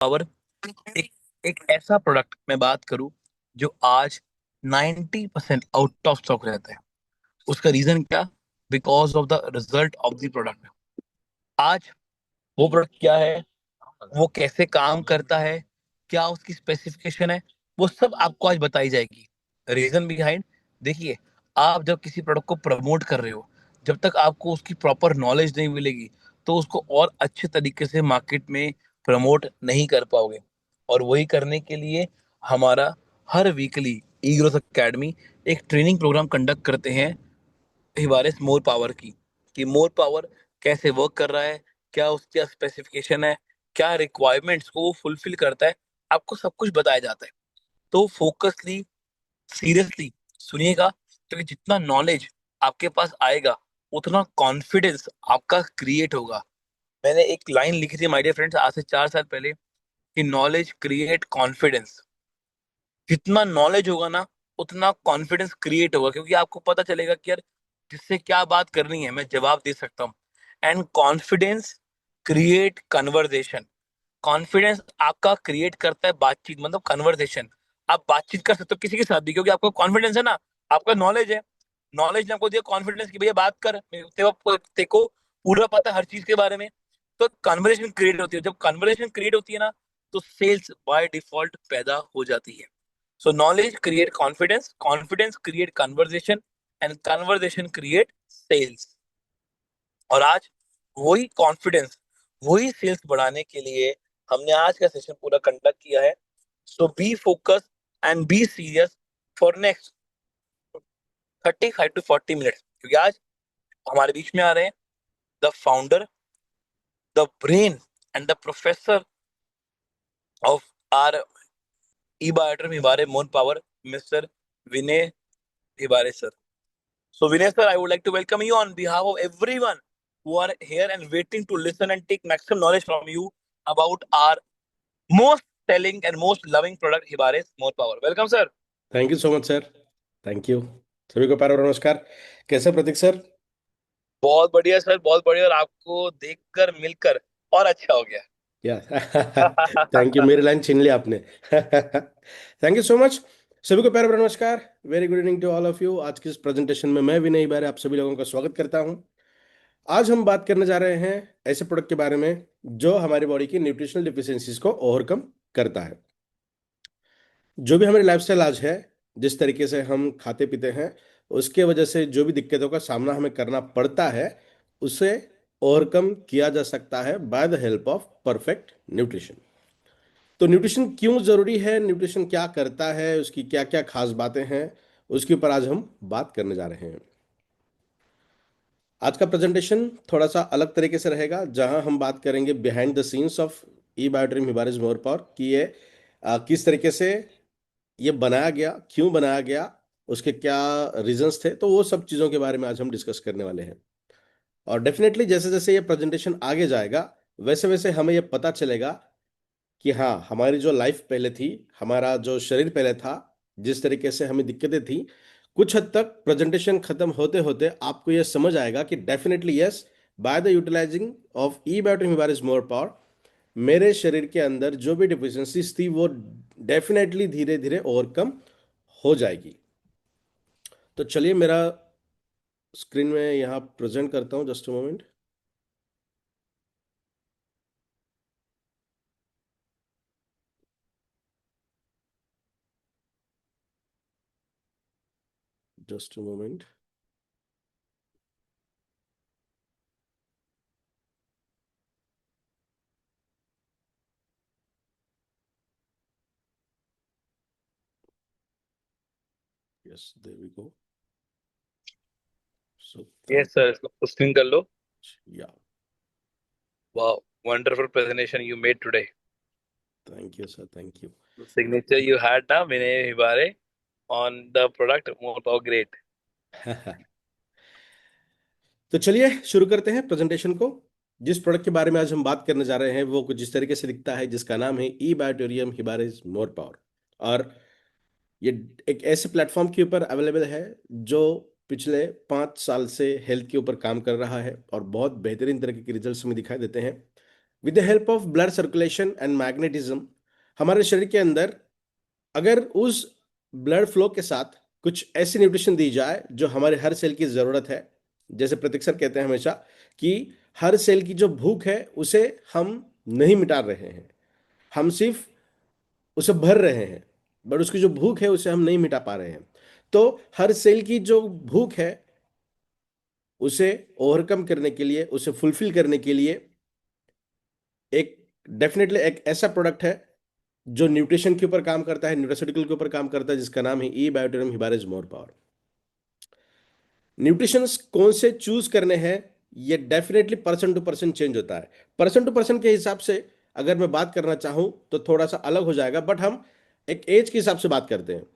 Power एक एक ऐसा प्रोडक्ट मैं बात करूं जो आज 90% आउट ऑफ स्टॉक रहता है। उसका रीजन क्या? Because of the result of the product. आज वो प्रोडक्ट क्या है, वो कैसे काम करता है, क्या उसकी स्पेसिफिकेशन है, वो सब आपको आज बताई जाएगी। रीजन बिहाइंड, देखिए, आप जब किसी प्रोडक्ट को प्रमोट कर रहे हो, जब तक आपको उसकी प्रॉपर नॉलेज नहीं मिलेगी तो उसको और अच्छे तरीके से मार्केट में प्रमोट नहीं कर पाओगे। और वही करने के लिए हमारा हर वीकली ई ग्रोथ अकेडमी एक ट्रेनिंग प्रोग्राम कंडक्ट करते हैं हिवारेस मोर पावर की, कि मोर पावर कैसे वर्क कर रहा है, क्या उसका स्पेसिफिकेशन है, क्या रिक्वायरमेंट्स को वो फुलफिल करता है। आपको सब कुछ बताया जाता है। तो फोकसली, सीरियसली सुनिएगा, क्योंकि जितना नॉलेज आपके पास आएगा उतना कॉन्फिडेंस आपका क्रिएट होगा। मैंने एक लाइन लिखी थी माय डियर फ्रेंड्स आज से 4 साल पहले, कि नॉलेज क्रिएट कॉन्फिडेंस। जितना नॉलेज होगा ना, उतना कॉन्फिडेंस क्रिएट होगा, क्योंकि आपको पता चलेगा कि यार जिससे क्या बात करनी है मैं जवाब दे सकता हूँ। And confidence create conversation. Confidence आपका क्रिएट करता है बातचीत, मतलब कन्वर्सेशन। आप बातचीत कर सकते हो किसी के साथ भी, क्योंकि आपका कॉन्फिडेंस है ना, आपका नॉलेज है। नॉलेज ने आपको दिया कॉन्फिडेंस कि भैया बात कर, तेरे को पूरा पता है हर चीज के बारे में। तो कन्वर्सेशन क्रिएट होती है। जब कन्वर्सेशन क्रिएट होती है ना, तो सेल्स बाय डिफॉल्ट पैदा हो जाती है। So knowledge create confidence, confidence create conversation, and conversation create sales. और आज वही कॉन्फिडेंस, वही सेल्स बढ़ाने के लिए हमने आज का सेशन पूरा कंडक्ट किया है। So be focus and be serious for next 35 to 40 minutes, क्योंकि आज हमारे बीच में आ रहे हैं the founder, the brain and the professor of our E बायोट्रम हिबारे मोन पावर, मिस्टर विनय हिबारे sir. So, Vinay sir, I would like to welcome you on behalf of everyone who are here and waiting to listen and take maximum knowledge from you about our most selling and most loving product, Hibare's More Power. Welcome, sir. Thank you so much sir. Thank you. सभी को प्यार और नमस्कार। कैसे प्रतीक sir? बहुत बढ़िया sir, बहुत बढ़िया। और आपको देखकर मिलकर और अच्छा हो या थैंक यू, गया। मेरी लाइन छीन ली आपने। Thank you so much. सभी को प्यार और नमस्कार। Very good evening to all of you. आज की इस प्रेजेंटेशन में मैं विनय बारे आप सभी लोगों का स्वागत करता हूं। आज हम बात करने जा रहे हैं ऐसे प्रोडक्ट के बारे में जो हमारी बॉडी की न्यूट्रिशनल डिफिशियंसीज को ओवरकम करता है। जो भी हमारी लाइफस्टाइल आज है, जिस तरीके से हम खाते पीते हैं, उसके वजह से जो भी दिक्कतों का सामना हमें करना पड़ता है, उसे ओवरकम किया जा सकता है by the help of perfect nutrition. तो न्यूट्रिशन क्यों जरूरी है, न्यूट्रिशन क्या करता है, उसकी क्या क्या खास बातें हैं, उसके ऊपर आज हम बात करने जा रहे हैं। आज का प्रेजेंटेशन थोड़ा सा अलग तरीके से रहेगा, जहां हम बात करेंगे behind the scenes of E बायोड्रीम हिबारिस मोर पावर, कि ये किस तरीके से ये बनाया गया, क्यों बनाया गया, उसके क्या रीजंस थे। तो वो सब चीज़ों के बारे में आज हम डिस्कस करने वाले हैं। और डेफिनेटली जैसे जैसे ये प्रेजेंटेशन आगे जाएगा, वैसे वैसे हमें ये पता चलेगा कि हाँ, हमारी जो लाइफ पहले थी, हमारा जो शरीर पहले था, जिस तरीके से हमें दिक्कतें थी, कुछ हद तक प्रेजेंटेशन खत्म होते होते आपको ये समझ आएगा कि definitely yes, by the utilizing of E biotic हिबारिस मोर पावर, मेरे शरीर के अंदर जो भी डिफिशियंसीज थी वो डेफिनेटली धीरे धीरे ओवरकम हो जाएगी। तो चलिए, मेरा स्क्रीन में यहाँ प्रेजेंट करता हूँ। Just a moment. Just a moment. Yes, there we go. So Yes, thank sir. इसको स्क्रीन कर लो। या Wow, wonderful presentation you made today. Thank you sir, thank you. The signature you had now, Vinay Hibare, on the product More Power. Great. तो चलिए शुरू करते हैं presentation को। जिस प्रोडक्ट के बारे में आज हम बात करने जा रहे हैं वो कुछ जिस तरीके से दिखता है, जिसका नाम है ई बायोटोरियम हिबारिस मोर पावर। और ये एक ऐसे प्लेटफॉर्म के ऊपर अवेलेबल है जो पिछले 5 साल से हेल्थ के ऊपर काम कर रहा है और बहुत बेहतरीन तरीके के रिजल्ट्स में दिखाई देते हैं। With the help of blood circulation and magnetism, हमारे शरीर के अंदर अगर उस ब्लड फ्लो के साथ कुछ ऐसी न्यूट्रिशन दी जाए जो हमारे हर सेल की जरूरत है, जैसे प्रतीक सर कहते हैं हमेशा कि हर सेल की जो भूख है उसे हम नहीं मिटा रहे हैं, हम सिर्फ उसे भर रहे हैं, बट उसकी जो भूख है उसे हम नहीं मिटा पा रहे हैं। तो हर सेल की जो भूख है उसे ओवरकम करने के लिए, उसे फुलफिल करने के लिए एक डेफिनेटली एक ऐसा प्रोडक्ट है जो न्यूट्रिशन के ऊपर काम करता है, न्यूट्रास्यूटिकल के ऊपर काम करता है, जिसका नाम है ई बायोटेरम हिबारिस मोर पावर। न्यूट्रिशंस कौन से चूज करने हैं, ये definitely person to person change होता है। पर्सन टू पर्सन के हिसाब से अगर मैं बात करना चाहूं तो थोड़ा सा अलग हो जाएगा, बट हम एक एज के हिसाब से बात करते हैं।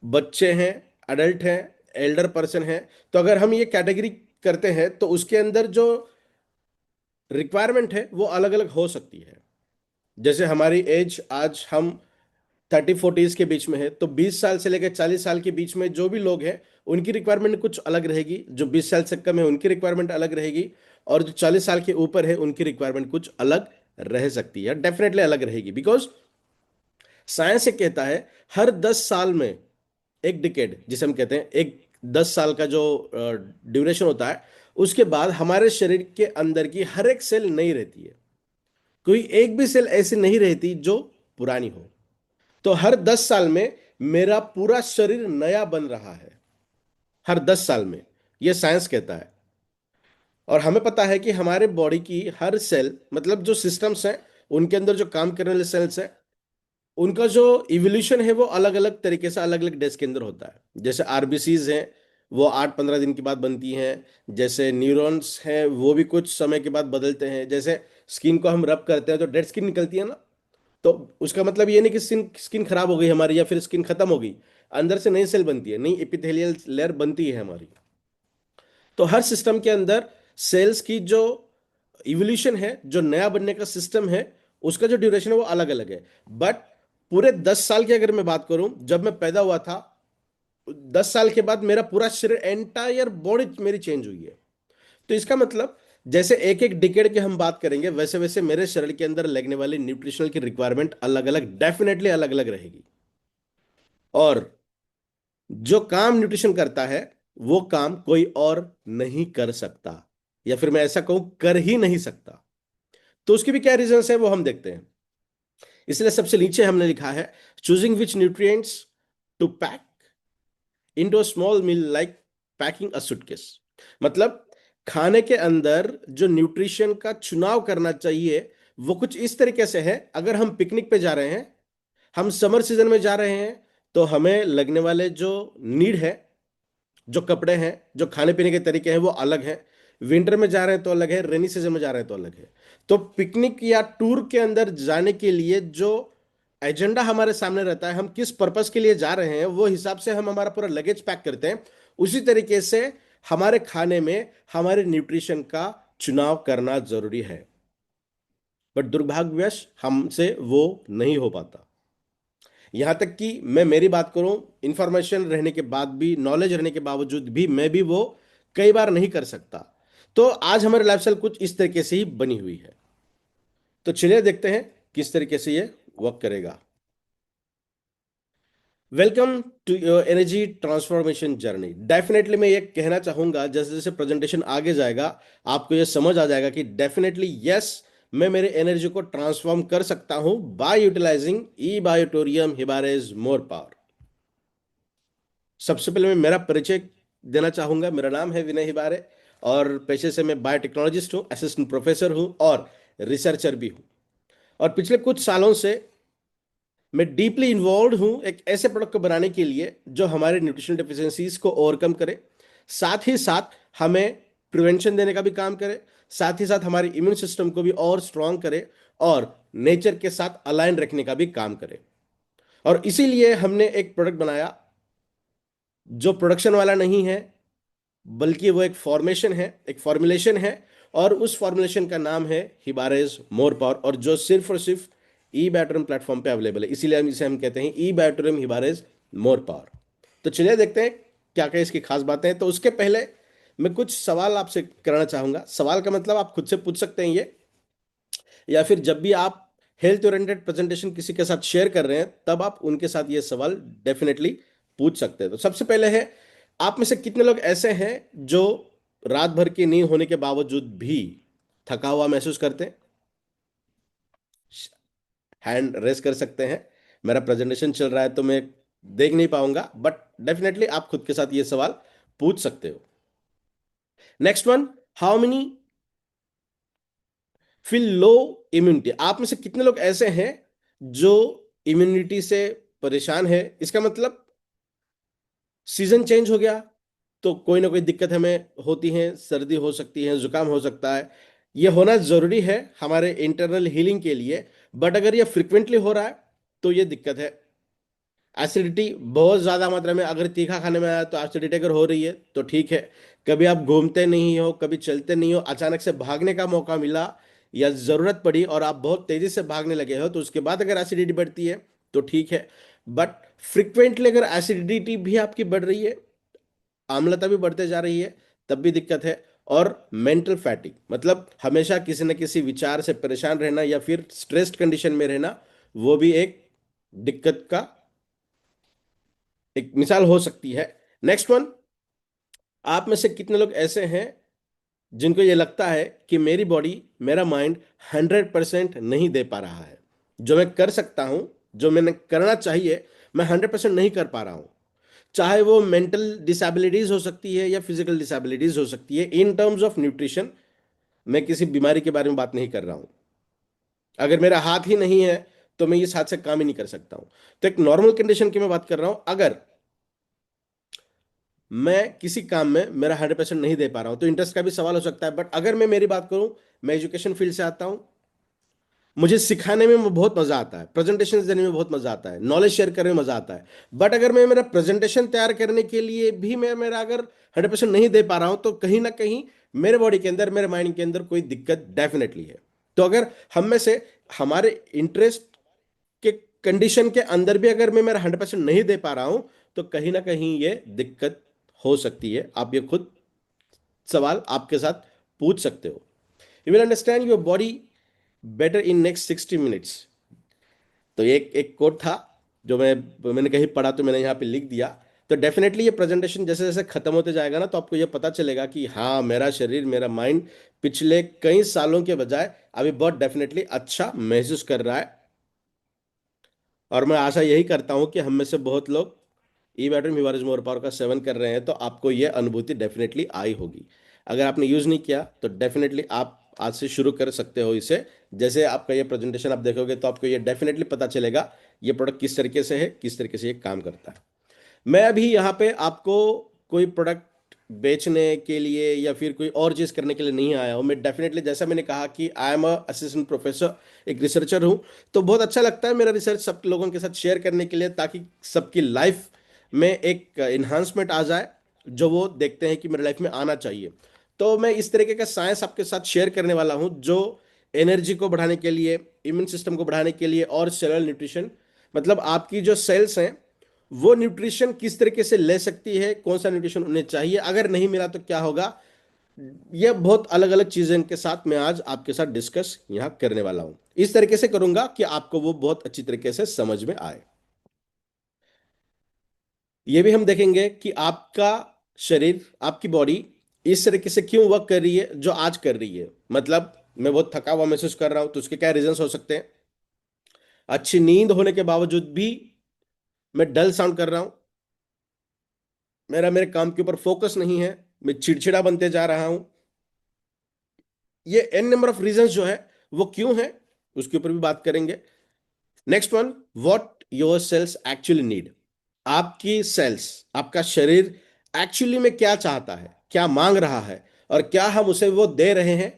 बच्चे हैं, अडल्ट हैं, एल्डर पर्सन हैं, तो अगर हम ये कैटेगरी करते हैं तो उसके अंदर जो रिक्वायरमेंट है वो अलग अलग हो सकती है। जैसे हमारी एज आज हम 30-40s के बीच में है, तो 20 साल से लेकर 40 साल के बीच में जो भी लोग हैं उनकी रिक्वायरमेंट कुछ अलग रहेगी, जो 20 साल से कम है उनकी रिक्वायरमेंट अलग रहेगी, और जो 40 साल के ऊपर है उनकी रिक्वायरमेंट कुछ अलग रह सकती है, डेफिनेटली अलग रहेगी। बिकॉज साइंस ये कहता है हर 10 साल में एक डिकेड जिसे हम कहते हैं, एक 10 साल का जो ड्यूरेशन होता है, उसके बाद हमारे शरीर के अंदर की हर एक सेल नई रहती है। कोई एक भी सेल ऐसी नहीं रहती जो पुरानी हो। तो हर 10 साल में मेरा पूरा शरीर नया बन रहा है, हर 10 साल में, यह साइंस कहता है। और हमें पता है कि हमारे बॉडी की हर सेल, मतलब जो सिस्टम्स हैं उनके अंदर जो काम करने वाले सेल्स हैं, उनका जो इवोल्यूशन है वो अलग अलग तरीके से अलग अलग डेज के अंदर होता है। जैसे आरबीसीज हैं, वो 8-15 दिन के बाद बनती हैं। जैसे न्यूरॉन्स हैं, वो भी कुछ समय के बाद बदलते हैं। जैसे स्किन को हम रब करते हैं तो डेड स्किन निकलती है ना, तो उसका मतलब ये नहीं कि स्किन स्किन खराब हो गई हमारी या फिर स्किन खत्म हो गई, अंदर से नई सेल बनती है, नई एपिथेलियल लेयर बनती है हमारी। तो हर सिस्टम के अंदर सेल्स की जो इवोल्यूशन है, जो नया बनने का सिस्टम है, उसका जो ड्यूरेशन है वो अलग अलग है। बट पूरे 10 साल की अगर मैं बात करूं, जब मैं पैदा हुआ था 10 साल के बाद मेरा पूरा शरीर, एंटायर बॉडी मेरी चेंज हुई है। तो इसका मतलब जैसे एक एक डिकेड की हम बात करेंगे, वैसे वैसे मेरे शरीर के अंदर लगने वाली न्यूट्रिशनल की रिक्वायरमेंट अलग अलग, डेफिनेटली अलग अलग रहेगी। और जो काम न्यूट्रिशन करता है वो काम कोई और नहीं कर सकता, या फिर मैं ऐसा कहूं कर ही नहीं सकता। तो उसके भी क्या रीजंस है वो हम देखते हैं। इसलिए सबसे नीचे हमने लिखा है choosing which nutrients to pack into a small meal like packing a suitcase. मतलब खाने के अंदर जो न्यूट्रिशन का चुनाव करना चाहिए वो कुछ इस तरीके से है। अगर हम पिकनिक पे जा रहे हैं, हम समर सीजन में जा रहे हैं, तो हमें लगने वाले जो नीड है, जो कपड़े हैं, जो खाने पीने के तरीके हैं वो अलग हैं। विंटर में जा रहे हैं तो अलग है, रेनी सीजन में जा रहे हैं तो अलग है। तो पिकनिक या टूर के अंदर जाने के लिए जो एजेंडा हमारे सामने रहता है, हम किस पर्पस के लिए जा रहे हैं, वो हिसाब से हम हमारा पूरा लगेज पैक करते हैं। उसी तरीके से हमारे खाने में हमारे न्यूट्रिशन का चुनाव करना जरूरी है। बट दुर्भाग्यवश हमसे वो नहीं हो पाता। यहां तक कि मैं मेरी बात करूं, इंफॉर्मेशन रहने के बाद भी, नॉलेज रहने के बावजूद भी मैं भी वो कई बार नहीं कर सकता। तो आज हमारी लाइफस्टाइल कुछ इस तरीके से ही बनी हुई है। तो चलिए देखते हैं किस तरीके से ये वर्क करेगा। Welcome to your energy transformation journey. Definitely मैं ये कहना चाहूंगा, जैसे जैसे प्रेजेंटेशन आगे जाएगा आपको ये समझ आ जाएगा कि डेफिनेटली यस, मैं मेरे एनर्जी को ट्रांसफॉर्म कर सकता हूं by utilising E बायोटोरियम हिबारेज more power. सबसे पहले मैं मेरा परिचय देना चाहूंगा। मेरा नाम है विनय हिबारे, और पेशे से मैं बायोटेक्नोलॉजिस्ट हूँ, असिस्टेंट प्रोफेसर हूँ और रिसर्चर भी हूँ। और पिछले कुछ सालों से मैं डीपली इन्वॉल्व हूँ एक ऐसे प्रोडक्ट को बनाने के लिए जो हमारे न्यूट्रिशनल डिफिशियंसीज को ओवरकम करे, साथ ही साथ हमें प्रिवेंशन देने का भी काम करे, साथ ही साथ हमारे इम्यून सिस्टम को भी और स्ट्रांग करे, और नेचर के साथ अलाइन रखने का भी काम करे। और इसीलिए हमने एक प्रोडक्ट बनाया जो प्रोडक्शन वाला नहीं है, बल्कि वो एक फॉर्मेशन है, एक फॉर्मुलेशन है। और उस फॉर्मुलेशन का नाम है हिबारेज मोर पावर, और जो सिर्फ और सिर्फ ई बैटरम प्लेटफॉर्म पे अवेलेबल है। इसीलिए हम कहते हैं ई बैटरम हिबारेज मोर पावर। तो चलिए देखते हैं क्या क्या इसकी खास बातें हैं। तो उसके पहले मैं कुछ सवाल आपसे कराना चाहूंगा। सवाल का मतलब आप खुद से पूछ सकते हैं ये या फिर जब भी आप हेल्थ ओरिएंटेड प्रेजेंटेशन किसी के साथ शेयर कर रहे हैं, तब आप उनके साथ ये सवाल डेफिनेटली पूछ सकते हैं। तो सबसे पहले है, आप में से कितने लोग ऐसे हैं जो रात भर की नींद होने के बावजूद भी थका हुआ महसूस करते हैं? हैंड रेस कर सकते हैं। मेरा प्रेजेंटेशन चल रहा है तो मैं देख नहीं पाऊंगा, बट डेफिनेटली आप खुद के साथ ये सवाल पूछ सकते हो। Next one, how many feel low immunity? आप में से कितने लोग ऐसे हैं जो इम्यूनिटी से परेशान है? इसका मतलब सीजन चेंज हो गया तो कोई ना कोई दिक्कत हमें होती है, सर्दी हो सकती है, जुकाम हो सकता है। ये होना जरूरी है हमारे इंटरनल हीलिंग के लिए, बट अगर ये फ्रिक्वेंटली हो रहा है तो ये दिक्कत है। एसिडिटी बहुत ज़्यादा मात्रा में, अगर तीखा खाने में आया तो एसिडिटी अगर हो रही है तो ठीक है। कभी आप घूमते नहीं हो, कभी चलते नहीं हो, अचानक से भागने का मौका मिला या ज़रूरत पड़ी और आप बहुत तेज़ी से भागने लगे हो, तो उसके बाद अगर एसिडिटी बढ़ती है तो ठीक है। बट फ्रिक्वेंटली अगर एसिडिटी भी आपकी बढ़ रही है, आम्लता भी बढ़ते जा रही है, तब भी दिक्कत है। और मेंटल फैटिक, मतलब हमेशा किसी न किसी विचार से परेशान रहना या फिर स्ट्रेस्ड कंडीशन में रहना, वो भी एक दिक्कत का एक मिसाल हो सकती है। नेक्स्ट वन, आप में से कितने लोग ऐसे हैं जिनको ये लगता है कि मेरी बॉडी, मेरा माइंड 100% नहीं दे पा रहा है, जो मैं कर सकता हूं, जो मैंने करना चाहिए, मैं 100% नहीं कर पा रहा हूं। चाहे वो मेंटल डिसेबिलिटीज हो सकती है या फिजिकल डिसेबिलिटीज हो सकती है। इन टर्म्स ऑफ न्यूट्रिशन, मैं किसी बीमारी के बारे में बात नहीं कर रहा हूं। अगर मेरा हाथ ही नहीं है तो मैं इस हाथ से काम ही नहीं कर सकता हूं। तो एक नॉर्मल कंडीशन की मैं बात कर रहा हूं। अगर मैं किसी काम में मेरा 100% नहीं दे पा रहा हूं तो इंटरेस्ट का भी सवाल हो सकता है। बट अगर मैं मेरी बात करूं, मैं एजुकेशन फील्ड से आता हूं, मुझे सिखाने में बहुत मजा आता है, प्रेजेंटेशन देने में बहुत मजा आता है, नॉलेज शेयर करने में मजा आता है। बट अगर मैं मेरा प्रेजेंटेशन तैयार करने के लिए भी मैं मेरा अगर 100% नहीं दे पा रहा हूं, तो कहीं ना कहीं मेरे बॉडी के अंदर, मेरे माइंड के अंदर कोई दिक्कत डेफिनेटली है। तो अगर हम में से हमारे इंटरेस्ट के कंडीशन के अंदर भी अगर मैं मेरा 100% नहीं दे पा रहा हूं, तो कहीं ना कहीं ये दिक्कत हो सकती है। आप ये खुद सवाल आपके साथ पूछ सकते हो। You will understand your body better in next 60 minutes. तो ये एक कोट था जो मैंने कहीं पढ़ा तो मैंने यहाँ पे लिख दिया। तो डेफिनेटली ये प्रेजेंटेशन जैसे जैसे खत्म होते जाएगा ना, तो आपको ये पता चलेगा कि हाँ, मेरा शरीर, मेरा माइंड पिछले कई सालों के बजाय अभी बहुत डेफिनेटली अच्छा महसूस कर रहा है। और मैं आशा यही करता हूँ कि हम में से बहुत लोग ई बैटरी हिमालयन मोर पावर का सेवन कर रहे हैं, तो आपको ये अनुभूति डेफिनेटली आई होगी। अगर आपने यूज़ नहीं किया तो डेफिनेटली आप आज से शुरू कर सकते हो इसे। जैसे आपका ये प्रेजेंटेशन आप देखोगे तो आपको ये डेफिनेटली पता चलेगा ये प्रोडक्ट किस तरीके से है, किस तरीके से ये काम करता है। मैं अभी यहाँ पे आपको कोई प्रोडक्ट बेचने के लिए या फिर कोई और चीज़ करने के लिए नहीं आया हूँ। मैं डेफिनेटली, जैसा मैंने कहा कि I am a assistant professor, एक रिसर्चर हूँ। तो बहुत अच्छा लगता है मेरा रिसर्च सब लोगों के साथ शेयर करने के लिए, ताकि सबकी लाइफ में एक इन्हांसमेंट आ जाए, जो वो देखते हैं कि मेरे लाइफ में आना चाहिए। तो मैं इस तरीके का साइंस आपके साथ शेयर करने वाला हूँ, जो एनर्जी को बढ़ाने के लिए, इम्यून सिस्टम को बढ़ाने के लिए, और सेलुलर न्यूट्रिशन, मतलब आपकी जो सेल्स हैं वो न्यूट्रिशन किस तरीके से ले सकती है, कौन सा न्यूट्रिशन उन्हें चाहिए, अगर नहीं मिला तो क्या होगा। यह बहुत अलग अलग चीजें के साथ मैं आज आपके साथ डिस्कस यहां करने वाला हूं। इस तरीके से करूंगा कि आपको वो बहुत अच्छी तरीके से समझ में आए। ये भी हम देखेंगे कि आपका शरीर, आपकी बॉडी इस तरीके से क्यों वर्क कर रही है जो आज कर रही है। मतलब मैं बहुत थका हुआ महसूस कर रहा हूं, तो उसके क्या रीजंस हो सकते हैं। अच्छी नींद होने के बावजूद भी मैं डल साउंड कर रहा हूं, मेरा मेरे काम के ऊपर फोकस नहीं है, मैं चिड़चिड़ा बनते जा रहा हूं। ये एन नंबर ऑफ रीजंस जो है वो क्यों है, उसके ऊपर भी बात करेंगे। Next one, what your cells actually need. आपकी सेल्स, आपका शरीर एक्चुअली में क्या चाहता है, क्या मांग रहा है, और क्या हम उसे वो दे रहे हैं।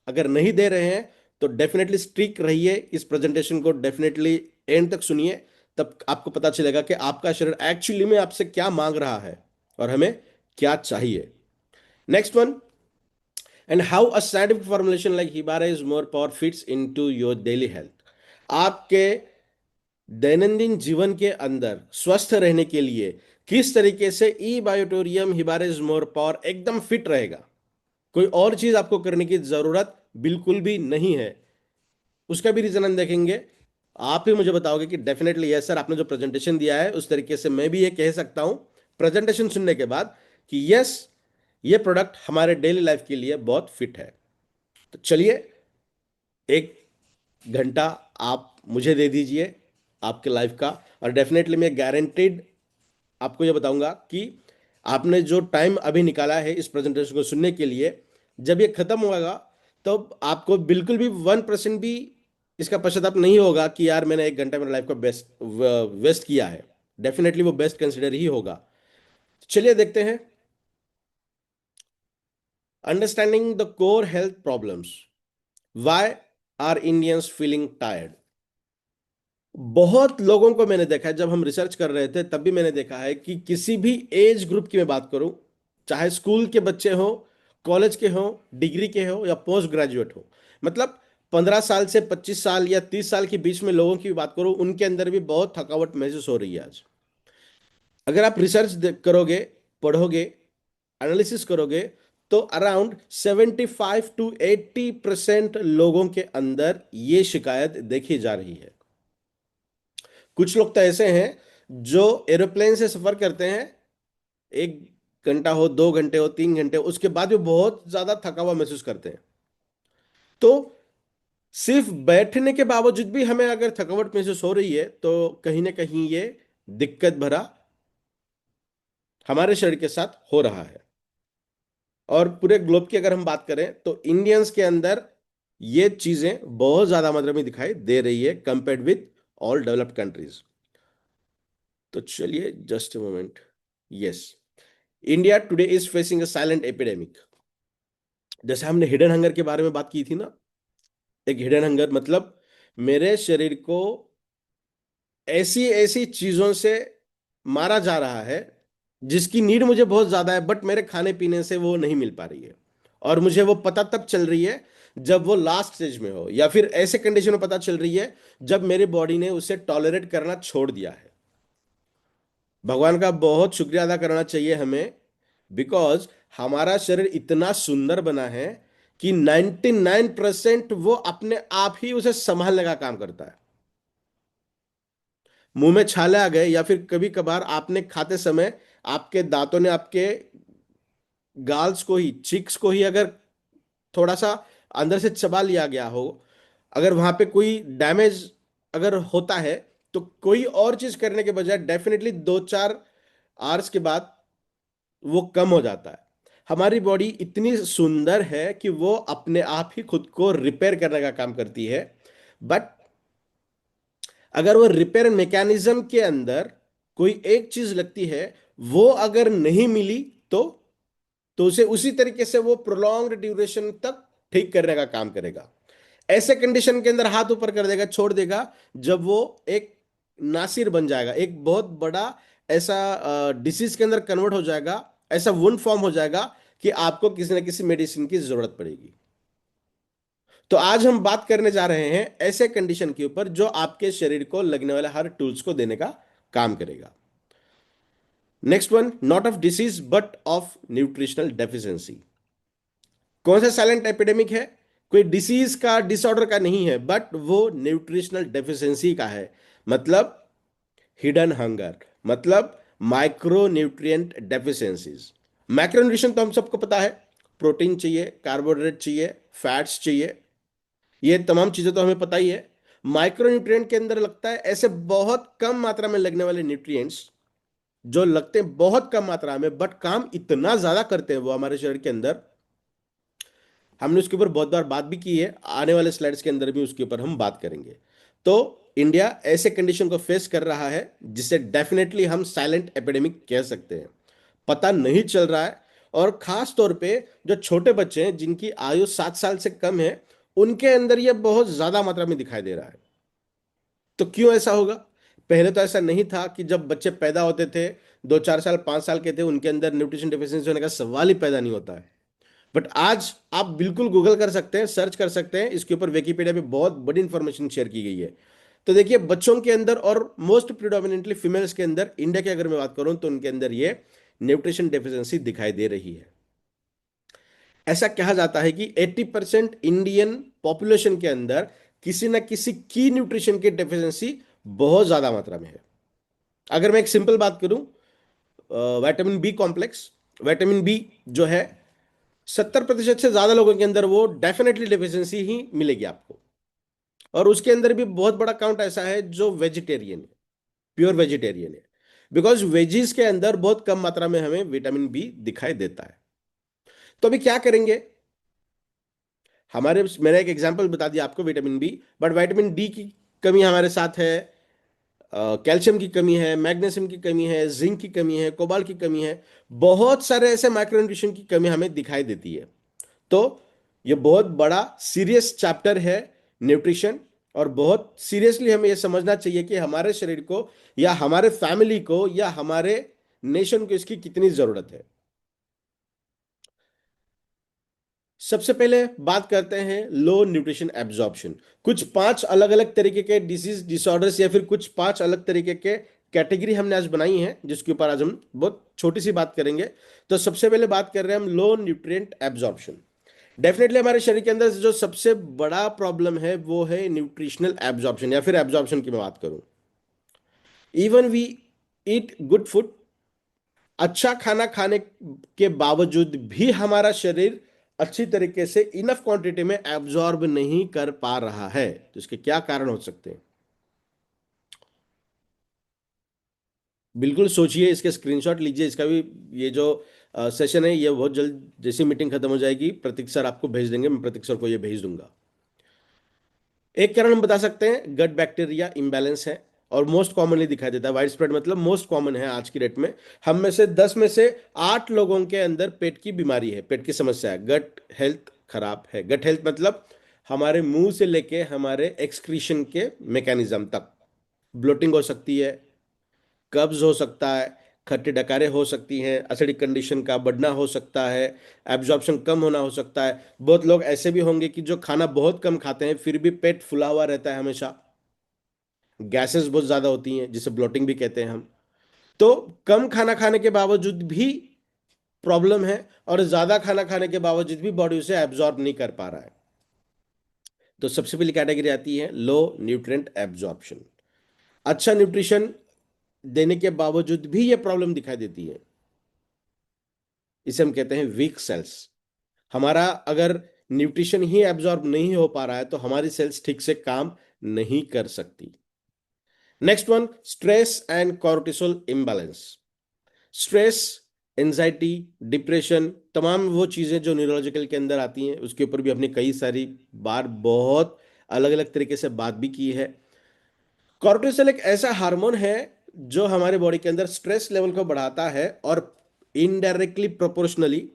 अगर नहीं दे रहे हैं तो डेफिनेटली स्ट्रिक रहिए, इस प्रेजेंटेशन को डेफिनेटली एंड तक सुनिए, तब आपको पता चलेगा कि आपका शरीर एक्चुअली में आपसे क्या मांग रहा है और हमें क्या चाहिए। Next one, and how a scientific formulation like Hibara is more power fits into your daily health। आपके दैनंदिन जीवन के अंदर स्वस्थ रहने के लिए किस तरीके से ई बायोटोरियम हिबारेज मोर पावर एकदम फिट रहेगा। कोई और चीज आपको करने की जरूरत बिल्कुल भी नहीं है। उसका भी रीजन हम देखेंगे। आप ही मुझे बताओगे कि डेफिनेटली यस सर, आपने जो प्रेजेंटेशन दिया है उस तरीके से मैं भी ये कह सकता हूं प्रेजेंटेशन सुनने के बाद कि यस, ये प्रोडक्ट हमारे डेली लाइफ के लिए बहुत फिट है। तो चलिए, एक घंटा आप मुझे दे दीजिए आपके लाइफ का, और डेफिनेटली मैं गारंटेड आपको ये बताऊंगा कि आपने जो टाइम अभी निकाला है इस प्रेजेंटेशन को सुनने के लिए, जब ये खत्म होगा तो आपको बिल्कुल भी 1% भी इसका पश्चाताप नहीं होगा कि यार मैंने एक घंटा मेरे लाइफ का बेस्ट वेस्ट किया है। डेफिनेटली वो बेस्ट कंसिडर ही होगा। चलिए देखते हैं। Understanding the core health problems, why are Indians feeling tired. बहुत लोगों को मैंने देखा है, जब हम रिसर्च कर रहे थे तब भी मैंने देखा है कि किसी भी एज ग्रुप की मैं बात करूं, चाहे स्कूल के बच्चे हो, कॉलेज के हो, डिग्री के हो या पोस्ट ग्रेजुएट हो, मतलब 15 साल से 25 साल या 30 साल के बीच में लोगों की भी बात करूं, उनके अंदर भी बहुत थकावट महसूस हो रही है आज। अगर आप रिसर्च करोगे, पढ़ोगे, एनालिसिस करोगे, तो अराउंड 75 to 80% लोगों के अंदर ये शिकायत देखी जा रही है। कुछ लोग तो ऐसे हैं जो एरोप्लेन से सफर करते हैं, 1 घंटा हो, 2 घंटे हो, 3 घंटे, उसके बाद भी बहुत ज्यादा थका हुआ महसूस करते हैं। तो सिर्फ बैठने के बावजूद भी हमें अगर थकावट महसूस हो रही है तो कहीं ना कहीं ये दिक्कत भरा हमारे शरीर के साथ हो रहा है। और पूरे ग्लोब की अगर हम बात करें तो इंडियंस के अंदर ये चीजें बहुत ज्यादा मात्रा में दिखाई दे रही है compared with all developed countries. तो चलिए just a moment. Yes, India today is facing a silent epidemic. जैसे हमने हिडन हंगर के बारे में बात की थी ना, एक हिडन हंगर मतलब मेरे शरीर को ऐसी ऐसी चीजों से मारा जा रहा है जिसकी नीड मुझे बहुत ज्यादा है, बट मेरे खाने पीने से वो नहीं मिल पा रही है। और मुझे वो पता तब चल रही है जब वो लास्ट स्टेज में हो, या फिर ऐसे कंडीशन में पता चल रही है जब मेरी बॉडी ने उसे टॉलरेट करना छोड़ दिया है। भगवान का बहुत शुक्रिया अदा करना चाहिए हमें, बिकॉज हमारा शरीर इतना सुंदर बना है कि 99% वो अपने आप ही उसे संभालने का काम करता है। मुंह में छाले आ गए या फिर कभी कभार आपने खाते समय आपके दांतों ने आपके गाल्स को ही, चिक्स को ही अगर थोड़ा सा अंदर से चबा लिया गया हो, अगर वहां पे कोई डैमेज अगर होता है, तो कोई और चीज करने के बजाय डेफिनेटली 2-4 आवर्स के बाद वो कम हो जाता है। हमारी बॉडी इतनी सुंदर है कि वो अपने आप ही खुद को रिपेयर करने का काम करती है। बट अगर वो रिपेयर मैकेनिज्म के अंदर कोई एक चीज लगती है, वो अगर नहीं मिली, तो उसे उसी तरीके से वो प्रोलॉन्ग्ड ड्यूरेशन तक ठीक करने का काम करेगा। ऐसे कंडीशन के अंदर हाथ ऊपर कर देगा, छोड़ देगा, जब वो एक नासिर बन जाएगा, एक बहुत बड़ा ऐसा डिसीज के अंदर कन्वर्ट हो जाएगा, ऐसा वुंड फॉर्म हो जाएगा कि आपको किसी ना किसी मेडिसिन की जरूरत पड़ेगी। तो आज हम बात करने जा रहे हैं ऐसे कंडीशन के ऊपर जो आपके शरीर को लगने वाले हर टूल्स को देने का काम करेगा। Next one, not of disease but of nutritional deficiency. कौन सा साइलेंट एपिडेमिक है? कोई डिसीज का, डिसऑर्डर का नहीं है, बट वो न्यूट्रिशनल डेफिशिएंसी का है। मतलब हिडन हंगर, मतलब micro nutrient deficiencies. Macro nutrition तो हम सबको पता है, प्रोटीन चाहिए, कार्बोहाइड्रेट चाहिए, फैट्स चाहिए, ये तमाम चीजें तो हमें पता ही है। माइक्रो न्यूट्रिएंट के अंदर लगता है ऐसे बहुत कम मात्रा में लगने वाले न्यूट्रिएंट्स जो लगते हैं बहुत कम मात्रा में, बट काम इतना ज्यादा करते हैं वो हमारे शरीर के अंदर। हमने उसके ऊपर बहुत बार बात भी की है, आने वाले स्लाइड्स के अंदर भी उसके ऊपर हम बात करेंगे। तो इंडिया ऐसे कंडीशन को फेस कर रहा है जिसे डेफिनेटली हम साइलेंट एपिडेमिक कह सकते हैं। पता नहीं चल रहा है, और खास तौर पे जो छोटे बच्चे हैं जिनकी आयु 7 साल से कम है, उनके अंदर यह बहुत ज्यादा मात्रा में दिखाई दे रहा है। तो क्यों ऐसा होगा? पहले तो ऐसा नहीं था कि जब बच्चे पैदा होते थे, 2-4 साल 5 साल के थे, उनके अंदर न्यूट्रिशन डिफिशियंसी होने का सवाल ही पैदा नहीं होता है। बट आज आप बिल्कुल गूगल कर सकते हैं, सर्च कर सकते हैं, इसके ऊपर विकिपीडिया पे बहुत बड़ी इंफॉर्मेशन शेयर की गई है। तो देखिए, बच्चों के अंदर और मोस्ट प्रिडोमिनेंटली फीमेल्स के अंदर, इंडिया की अगर मैं बात करूं तो उनके अंदर ये न्यूट्रिशन डेफिशिएंसी दिखाई दे रही है। ऐसा कहा जाता है कि 80% इंडियन पॉपुलेशन के अंदर किसी ना किसी की न्यूट्रिशन की डेफिशिएंसी बहुत ज्यादा मात्रा में है। अगर मैं एक सिंपल बात करूं, vitamin B complex, vitamin B जो है 70% से ज्यादा लोगों के अंदर वो डेफिनेटली डेफिशिएंसी ही मिलेगी आपको। और उसके अंदर भी बहुत बड़ा काउंट ऐसा है जो वेजिटेरियन है, प्योर वेजिटेरियन है, बिकॉज वेजीज के अंदर बहुत कम मात्रा में हमें विटामिन बी दिखाई देता है। तो अभी क्या करेंगे, मैंने एक एग्जांपल बता दिया आपको vitamin B, but vitamin D की कमी हमारे साथ है, कैल्शियम की कमी है, मैग्नीशियम की कमी है, जिंक की कमी है, कोबाल्ट की कमी है, बहुत सारे ऐसे माइक्रोन्यूट्रिशन की कमी हमें दिखाई देती है। तो ये बहुत बड़ा सीरियस चैप्टर है न्यूट्रिशन, और बहुत सीरियसली हमें यह समझना चाहिए कि हमारे शरीर को या हमारे फैमिली को या हमारे नेशन को इसकी कितनी जरूरत है। सबसे पहले बात करते हैं लो न्यूट्रिशन एब्जॉर्प्शन। कुछ 5 अलग अलग तरीके के डिसीज डिसऑर्डर्स या फिर कुछ 5 अलग तरीके के कैटेगरी हमने आज बनाई है, जिसके ऊपर आज हम बहुत छोटी सी बात करेंगे। तो सबसे पहले बात कर रहे हैं हम लो न्यूट्रिएंट एब्जॉर्प्शन। डेफिनेटली हमारे शरीर के अंदर जो सबसे बड़ा प्रॉब्लम है वो है न्यूट्रिशनल एब्जॉर्प्शन, या फिर एब्जॉर्प्शन की मैं बात करूं। Even we eat good food, अच्छा खाना खाने के बावजूद भी हमारा शरीर अच्छी तरीके से इनफ क्वांटिटी में एब्जॉर्ब नहीं कर पा रहा है। तो इसके क्या कारण हो सकते हैं, बिल्कुल सोचिए, इसके स्क्रीनशॉट लीजिए। इसका भी ये जो सेशन है ये बहुत जल्द, जैसी मीटिंग खत्म हो जाएगी, प्रतीक सर आपको भेज देंगे, मैं प्रतीक सर को ये भेज दूंगा। एक कारण हम बता सकते हैं गट बैक्टीरिया इम्बैलेंस है, और मोस्ट कॉमनली दिखाई देता है। वाइड स्प्रेड मतलब मोस्ट कॉमन है आज की डेट में। हम में से 10 में से 8 लोगों के अंदर पेट की बीमारी है, पेट की समस्या है, गट हेल्थ खराब है। गट हेल्थ मतलब हमारे मुंह से लेके हमारे एक्सक्रीशन के मैकेनिज्म तक। ब्लोटिंग हो सकती है, कब्ज हो सकता है, खट्टे डकारे हो सकती हैं, एसिडिक कंडीशन का बढ़ना हो सकता है, एब्जॉर्प्शन कम होना हो सकता है। बहुत लोग ऐसे भी होंगे कि जो खाना बहुत कम खाते हैं फिर भी पेट फुला हुआ रहता है हमेशा, गैसेस बहुत ज्यादा होती हैं जिसे ब्लोटिंग भी कहते हैं हम। तो कम खाना खाने के बावजूद भी प्रॉब्लम है, और ज्यादा खाना खाने के बावजूद भी बॉडी उसे एब्जॉर्ब नहीं कर पा रहा है। तो सबसे पहली कैटेगरी आती है लो न्यूट्रिएंट एब्जॉर्प्शन। अच्छा न्यूट्रिशन देने के बावजूद भी यह प्रॉब्लम दिखाई देती है, इसे हम कहते हैं वीक सेल्स। हमारा अगर न्यूट्रिशन ही एब्जॉर्ब नहीं हो पा रहा है तो हमारी सेल्स ठीक से काम नहीं कर सकती। Next one, stress and cortisol imbalance. Stress, anxiety, depression, तमाम वो चीजें जो न्यूरोलॉजिकल के अंदर आती हैं, उसके ऊपर भी हमने कई सारी बार बहुत अलग अलग तरीके से बात भी की है। कॉर्टिसोल एक ऐसा हार्मोन है जो हमारे बॉडी के अंदर स्ट्रेस लेवल को बढ़ाता है, और इनडायरेक्टली प्रोपोर्शनली,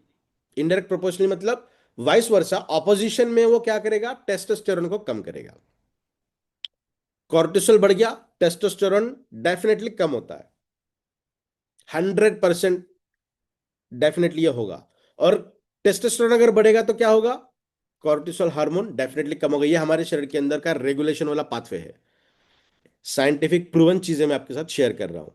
इनडायरेक्ट प्रोपोर्शनली मतलब वाइस वर्सा, ऑपोजिशन में वो क्या करेगा, टेस्टोस्टेरोन को कम करेगा। कॉर्टिसोल बढ़ गया, टेस्टोस्टेरोन डेफिनेटली कम होता है, 100% डेफिनेटली ये होगा। और टेस्टोस्टेरोन अगर बढ़ेगा तो क्या होगा, कॉर्टिसोल हार्मोन डेफिनेटली कम होगा। ये हमारे शरीर के अंदर का रेगुलेशन वाला पाथवे है। साइंटिफिक प्रूवन चीजें मैं आपके साथ शेयर कर रहा हूं।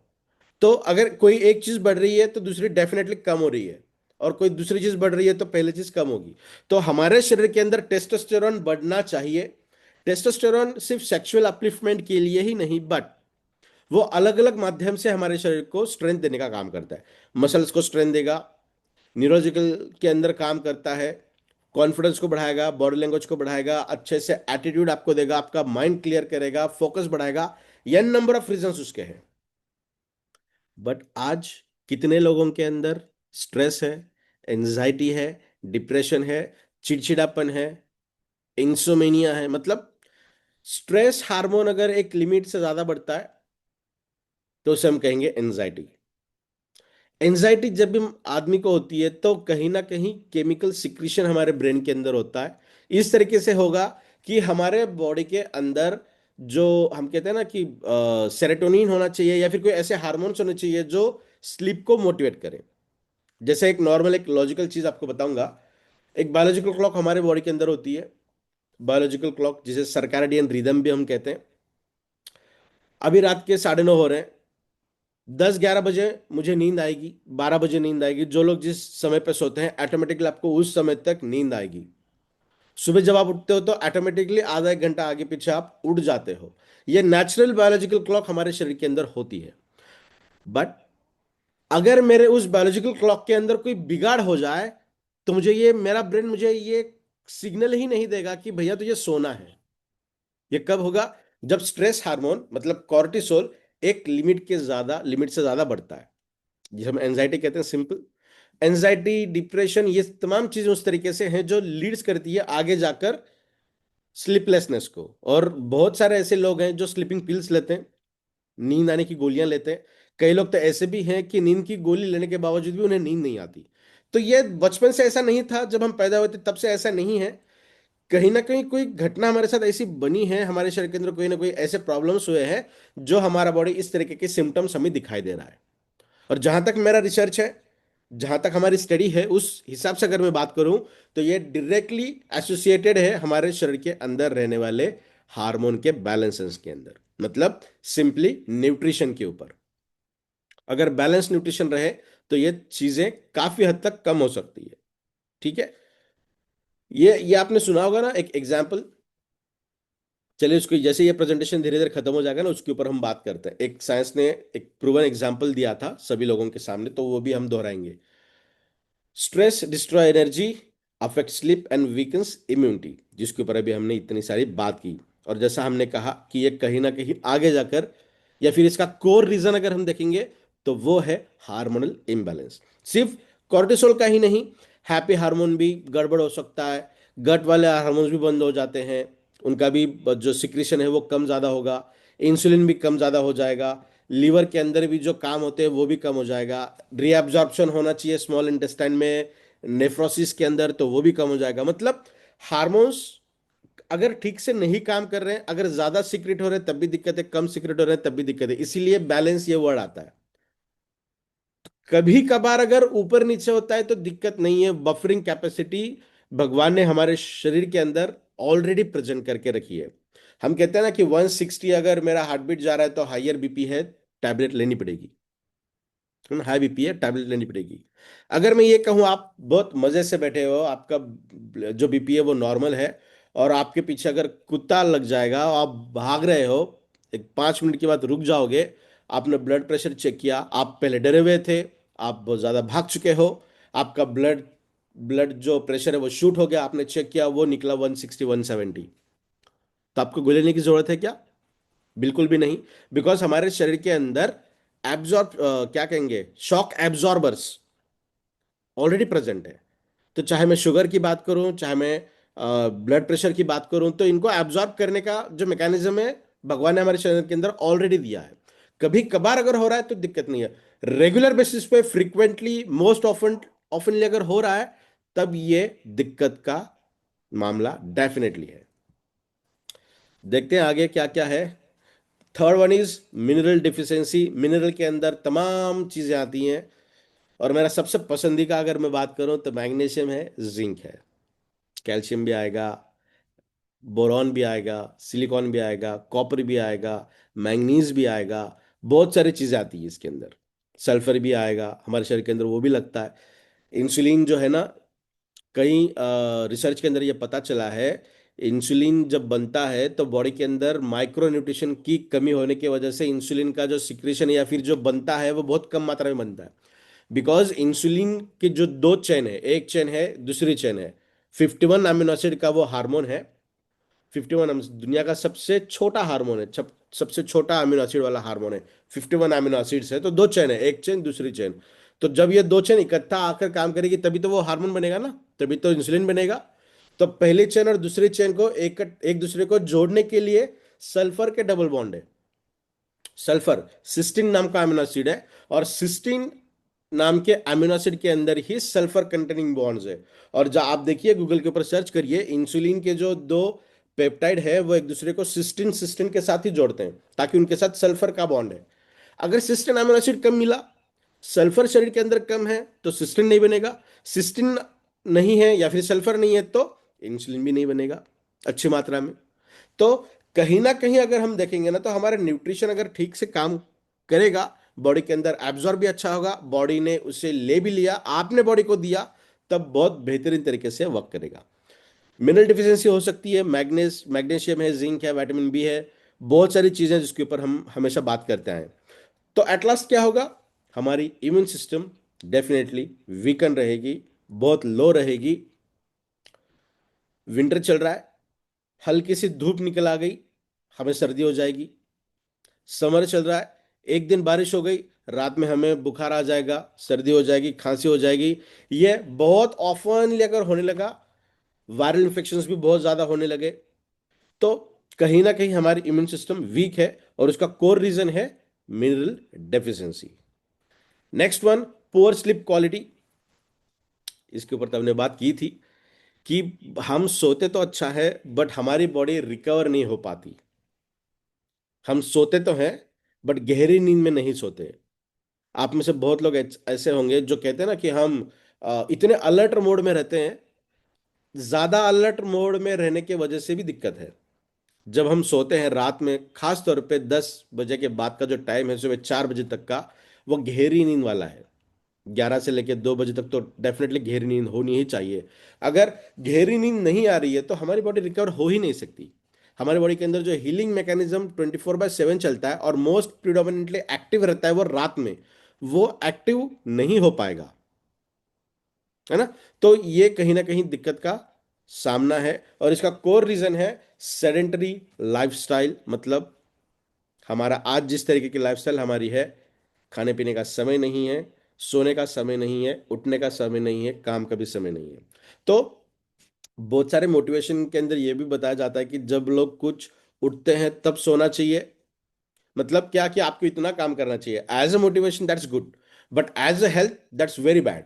तो अगर कोई एक चीज बढ़ रही है तो दूसरी डेफिनेटली कम हो रही है, और कोई दूसरी चीज बढ़ रही है तो पहली चीज कम होगी। तो हमारे शरीर के अंदर टेस्टोस्टेरोन बढ़ना चाहिए। टेस्टोस्टेरोन सिर्फ सेक्सुअल अपलिफ्टमेंट के लिए ही नहीं, बट वो अलग अलग माध्यम से हमारे शरीर को स्ट्रेंथ देने का काम करता है। मसल्स को स्ट्रेंथ देगा, न्यूरोलॉजिकल के अंदर काम करता है, कॉन्फिडेंस को बढ़ाएगा, बॉडी लैंग्वेज को बढ़ाएगा, अच्छे से एटीट्यूड आपको देगा, आपका माइंड क्लियर करेगा, फोकस बढ़ाएगा। एन नंबर ऑफ रीजंस उसके हैं। बट आज कितने लोगों के अंदर स्ट्रेस है, एंजाइटी है, डिप्रेशन है, चिड़चिड़ापन है, इंसोमेनिया है। मतलब स्ट्रेस हार्मोन अगर एक लिमिट से ज्यादा बढ़ता है तो उसे हम कहेंगे एंजाइटी। एंजाइटी जब भी आदमी को होती है तो कहीं ना कहीं केमिकल सिक्रीशन हमारे ब्रेन के अंदर होता है। इस तरीके से होगा कि हमारे बॉडी के अंदर जो हम कहते हैं ना कि सेरोटोनिन होना चाहिए, या फिर कोई ऐसे हार्मोन्स होने चाहिए जो स्लीप को मोटिवेट करें। जैसे एक नॉर्मल एक लॉजिकल चीज आपको बताऊंगा। एक बायोलॉजिकल क्लॉक हमारे बॉडी के अंदर होती है, बायोलॉजिकल क्लॉक जिसे सर्कैडियन रिदम भी हम कहते हैं। अभी रात के 9:30 हो रहे हैं, 10-11 बजे मुझे नींद आएगी, 12 बजे नींद आएगी। जो लोग जिस समय पे सोते हैं ऑटोमेटिकली आपको उस समय तक नींद आएगी। सुबह जब आप उठते हो तो ऑटोमेटिकली आधा एक घंटा आगे पीछे आप उठ जाते हो। ये नेचुरल बायोलॉजिकल क्लॉक हमारे शरीर के अंदर होती है। बट अगर मेरे उस बायोलॉजिकल क्लॉक के अंदर कोई बिगाड़ हो जाए, तो मुझे ये, मेरा ब्रेन मुझे ये सिग्नल ही नहीं देगा कि भैया तुझे सोना है। ये कब होगा? जब स्ट्रेस हार्मोन मतलब कॉर्टिसोल एक लिमिट से ज्यादा बढ़ता है, जिसे हम एंजाइटी कहते हैं, सिंपल। एंजाइटी, डिप्रेशन, ये तमाम चीजें उस तरीके से हैं जो लीड्स करती है आगे जाकर स्लीपलेसनेस को। और बहुत सारे ऐसे लोग हैं जो स्लीपिंग पिल्स लेते हैं, नींद आने की गोलियां लेते हैं। कई लोग तो ऐसे भी हैं कि नींद की गोली लेने के बावजूद भी उन्हें नींद नहीं आती। तो ये बचपन से ऐसा नहीं था, जब हम पैदा हुए थे तब से ऐसा नहीं है। कहीं ना कहीं कोई घटना हमारे साथ ऐसी बनी है, हमारे शरीर के अंदर कोई ना कोई ऐसे प्रॉब्लम्स हुए हैं जो हमारा बॉडी इस तरीके के सिम्टम्स हमें दिखाई दे रहा है। और जहां तक मेरा रिसर्च है, जहां तक हमारी स्टडी है, उस हिसाब से अगर मैं बात करूं, तो ये डायरेक्टली एसोसिएटेड है हमारे शरीर के अंदर रहने वाले हार्मोन के बैलेंसेस के अंदर, मतलब सिंपली न्यूट्रिशन के ऊपर। अगर बैलेंस न्यूट्रिशन रहे तो ये चीजें काफी हद तक कम हो सकती है। ठीक है। ये आपने सुना होगा ना एक एग्जाम्पल। चलिए उसको, जैसे ये प्रेजेंटेशन धीरे धीरे खत्म हो जाएगा ना, उसके ऊपर हम बात करते हैं। एक साइंस ने एक प्रूवन एग्जाम्पल दिया था सभी लोगों के सामने, तो वो भी हम दोहराएंगे। Stress destroy energy, affect sleep and weakens immunity, जिसके ऊपर अभी हमने इतनी सारी बात की। और जैसा हमने कहा कि ये कहीं ना कहीं आगे जाकर, या फिर इसका कोर रीजन अगर हम देखेंगे, तो वो है हार्मोनल इम्बैलेंस। सिर्फ कॉर्टिसोल का ही नहीं, हैप्पी हार्मोन भी गड़बड़ हो सकता है। गट वाले हार्मोन्स भी बंद हो जाते हैं, उनका भी जो सिक्रीशन है वो कम ज़्यादा होगा। इंसुलिन भी कम ज़्यादा हो जाएगा। लीवर के अंदर भी जो काम होते हैं वो भी कम हो जाएगा। रीअब्जॉर्प्शन होना चाहिए स्मॉल इंटेस्टाइन में, नेफ्रोसिस के अंदर, तो वो भी कम हो जाएगा। मतलब हार्मोन्स अगर ठीक से नहीं काम कर रहे हैं, अगर ज्यादा सीक्रेट हो रहे हैं तब भी दिक्कत है, कम सीक्रेट हो रहे हैं तब भी दिक्कत है। इसीलिए बैलेंस ये वर्ड आता है। कभी कभार अगर ऊपर नीचे होता है तो दिक्कत नहीं है, बफरिंग कैपेसिटी भगवान ने हमारे शरीर के अंदर ऑलरेडी प्रेजेंट करके रखी है। हम कहते हैं ना कि 160 अगर मेरा हार्ट बीट जा रहा है तो हायर बीपी है, टैबलेट लेनी पड़ेगी। हाई बीपी है, टैबलेट लेनी पड़ेगी। अगर मैं ये कहूँ आप बहुत मजे से बैठे हो, आपका जो बीपी है वो नॉर्मल है, और आपके पीछे अगर कुत्ता लग जाएगा और आप भाग रहे हो, एक 5 मिनट के बाद रुक जाओगे, आपने ब्लड प्रेशर चेक किया, आप पहले डरे हुए थे, आप बहुत ज्यादा भाग चुके हो, आपका ब्लड ब्लड जो प्रेशर है वो शूट हो गया, आपने चेक किया वो निकला 160 170, तो आपको गोली लेने की जरूरत है क्या? बिल्कुल भी नहीं। बिकॉज हमारे शरीर के अंदर एब्जॉर्ब क्या कहेंगे, शॉक एब्जॉर्बर्स ऑलरेडी प्रेजेंट है। तो चाहे मैं शुगर की बात करूं, चाहे मैं ब्लड प्रेशर की बात करूं, तो इनको एब्जॉर्ब करने का जो मैकेनिज्म है भगवान ने हमारे शरीर के अंदर ऑलरेडी दिया है। कभी कभार अगर हो रहा है तो दिक्कत नहीं है। रेगुलर बेसिस पे, फ्रीक्वेंटली, मोस्ट ऑफन ऑफनली अगर हो रहा है, तब ये दिक्कत का मामला डेफिनेटली है। देखते हैं आगे क्या क्या है। Third one is mineral deficiency. Mineral के अंदर तमाम चीजें आती हैं, और मेरा सबसे पसंदीदा अगर मैं बात करूं तो मैग्नीशियम है, जिंक है, कैल्शियम भी आएगा, बोरॉन भी आएगा, सिलिकॉन भी आएगा, कॉपर भी आएगा, मैंगनीज भी आएगा। बहुत सारी चीजें आती है इसके अंदर। सल्फर भी आएगा हमारे शरीर के अंदर, वो भी लगता है। इंसुलिन जो है ना, कई रिसर्च के अंदर ये पता चला है, इंसुलिन जब बनता है तो बॉडी के अंदर माइक्रो न्यूट्रिशन की कमी होने की वजह से इंसुलिन का जो सिक्रेशन या फिर जो बनता है वो बहुत कम मात्रा में बनता है। बिकॉज इंसुलिन के जो दो चेन है, एक चेन है, दूसरी चेन है, 51 अमीनो एसिड का वो हार्मोन है। 51 दुनिया का सबसे छोटा हार्मोन है, सबसे छोटा अमीनो एसिड वाला हार्मोन है। 51 अमीनो एसिड्स है, तो दो चेन है, एक चेन दूसरी चेन। तो जब ये दो चेन इकट्ठा आकर काम करेगी तभी तो वो हार्मोन बनेगा ना, तभी तो इंसुलिन बनेगा। तो पहली चेन और दूसरी चेन को एक एक दूसरे को जोड़ने के लिए सल्फर के डबल बॉन्ड है। सल्फर सिस्टीन नाम का अमीनो एसिड है, और सिस्टीन नाम के अमीनो एसिड के अंदर ही सल्फर कंटेनिंग बॉन्ड्स है। और जब आप देखिए गूगल के ऊपर सर्च करिए, इंसुलिन के जो दो पेप्टाइड है वो एक दूसरे को सिस्टीन सिस्टीन के साथ ही जोड़ते हैं, ताकि उनके साथ सल्फर का बॉन्ड है। अगर सिस्टीन अमीनो एसिड कम मिला, सल्फर शरीर के अंदर कम है, तो सिस्टीन नहीं बनेगा। सिस्टीन नहीं है या फिर सल्फर नहीं है तो इंसुलिन भी नहीं बनेगा अच्छी मात्रा में। तो कहीं ना कहीं अगर हम देखेंगे ना, तो हमारा न्यूट्रिशन अगर ठीक से काम करेगा, बॉडी के अंदर एब्जॉर्ब भी अच्छा होगा, बॉडी ने उसे ले भी लिया, आपने बॉडी को दिया, तब बहुत बेहतरीन तरीके से वर्क करेगा। मिनरल डिफिशियंसी हो सकती है, मैग्नीशियम है, जिंक है, विटामिन बी है, बहुत सारी चीजें जिसके ऊपर हम हमेशा बात करते हैं। तो एट लास्ट क्या होगा, हमारी इम्यून सिस्टम डेफिनेटली वीकन रहेगी, बहुत लो रहेगी। विंटर चल रहा है, हल्की सी धूप निकल आ गई, हमें सर्दी हो जाएगी। समर चल रहा है, एक दिन बारिश हो गई, रात में हमें बुखार आ जाएगा, सर्दी हो जाएगी, खांसी हो जाएगी। ये बहुत ऑफनली अगर होने लगा, वायरल इन्फेक्शंस भी बहुत ज्यादा होने लगे, तो कहीं ना कहीं हमारी इम्यून सिस्टम वीक है, और उसका कोर रीजन है mineral deficiency. Next one, poor sleep quality. इसके ऊपर तो हमने बात की थी कि हम सोते तो अच्छा है, बट हमारी बॉडी रिकवर नहीं हो पाती। हम सोते तो हैं, बट गहरी नींद में नहीं सोते। आप में से बहुत लोग ऐसे होंगे जो कहते हैं ना कि हम इतने अलर्ट मोड में रहते हैं। ज्यादा अलर्ट मोड में रहने की वजह से भी दिक्कत है। जब हम सोते हैं रात में, खास तौर पे 10 बजे के बाद का जो टाइम है, सुबह 4 बजे तक का, वो गहरी नींद वाला है। 11 से लेकर 2 बजे तक तो डेफिनेटली गहरी नींद होनी ही चाहिए। अगर गहरी नींद नहीं आ रही है तो हमारी बॉडी रिकवर हो ही नहीं सकती। हमारी बॉडी के अंदर जो हीलिंग मैकेनिज्म 24/7 चलता है और मोस्ट प्रिडोमिनेंटली एक्टिव रहता है वो रात में, वो एक्टिव नहीं हो पाएगा, है ना। तो ये कहीं ना कहीं दिक्कत का सामना है, और इसका कोर रीजन है सेडेंटरी लाइफस्टाइल। मतलब हमारा आज जिस तरीके की लाइफस्टाइल हमारी है, खाने पीने का समय नहीं है, सोने का समय नहीं है, उठने का समय नहीं है, काम का भी समय नहीं है। तो बहुत सारे मोटिवेशन के अंदर ये भी बताया जाता है कि जब लोग कुछ उठते हैं तब सोना चाहिए। मतलब क्या कि आपको इतना काम करना चाहिए, as a motivation that's good, but as a health that's very bad.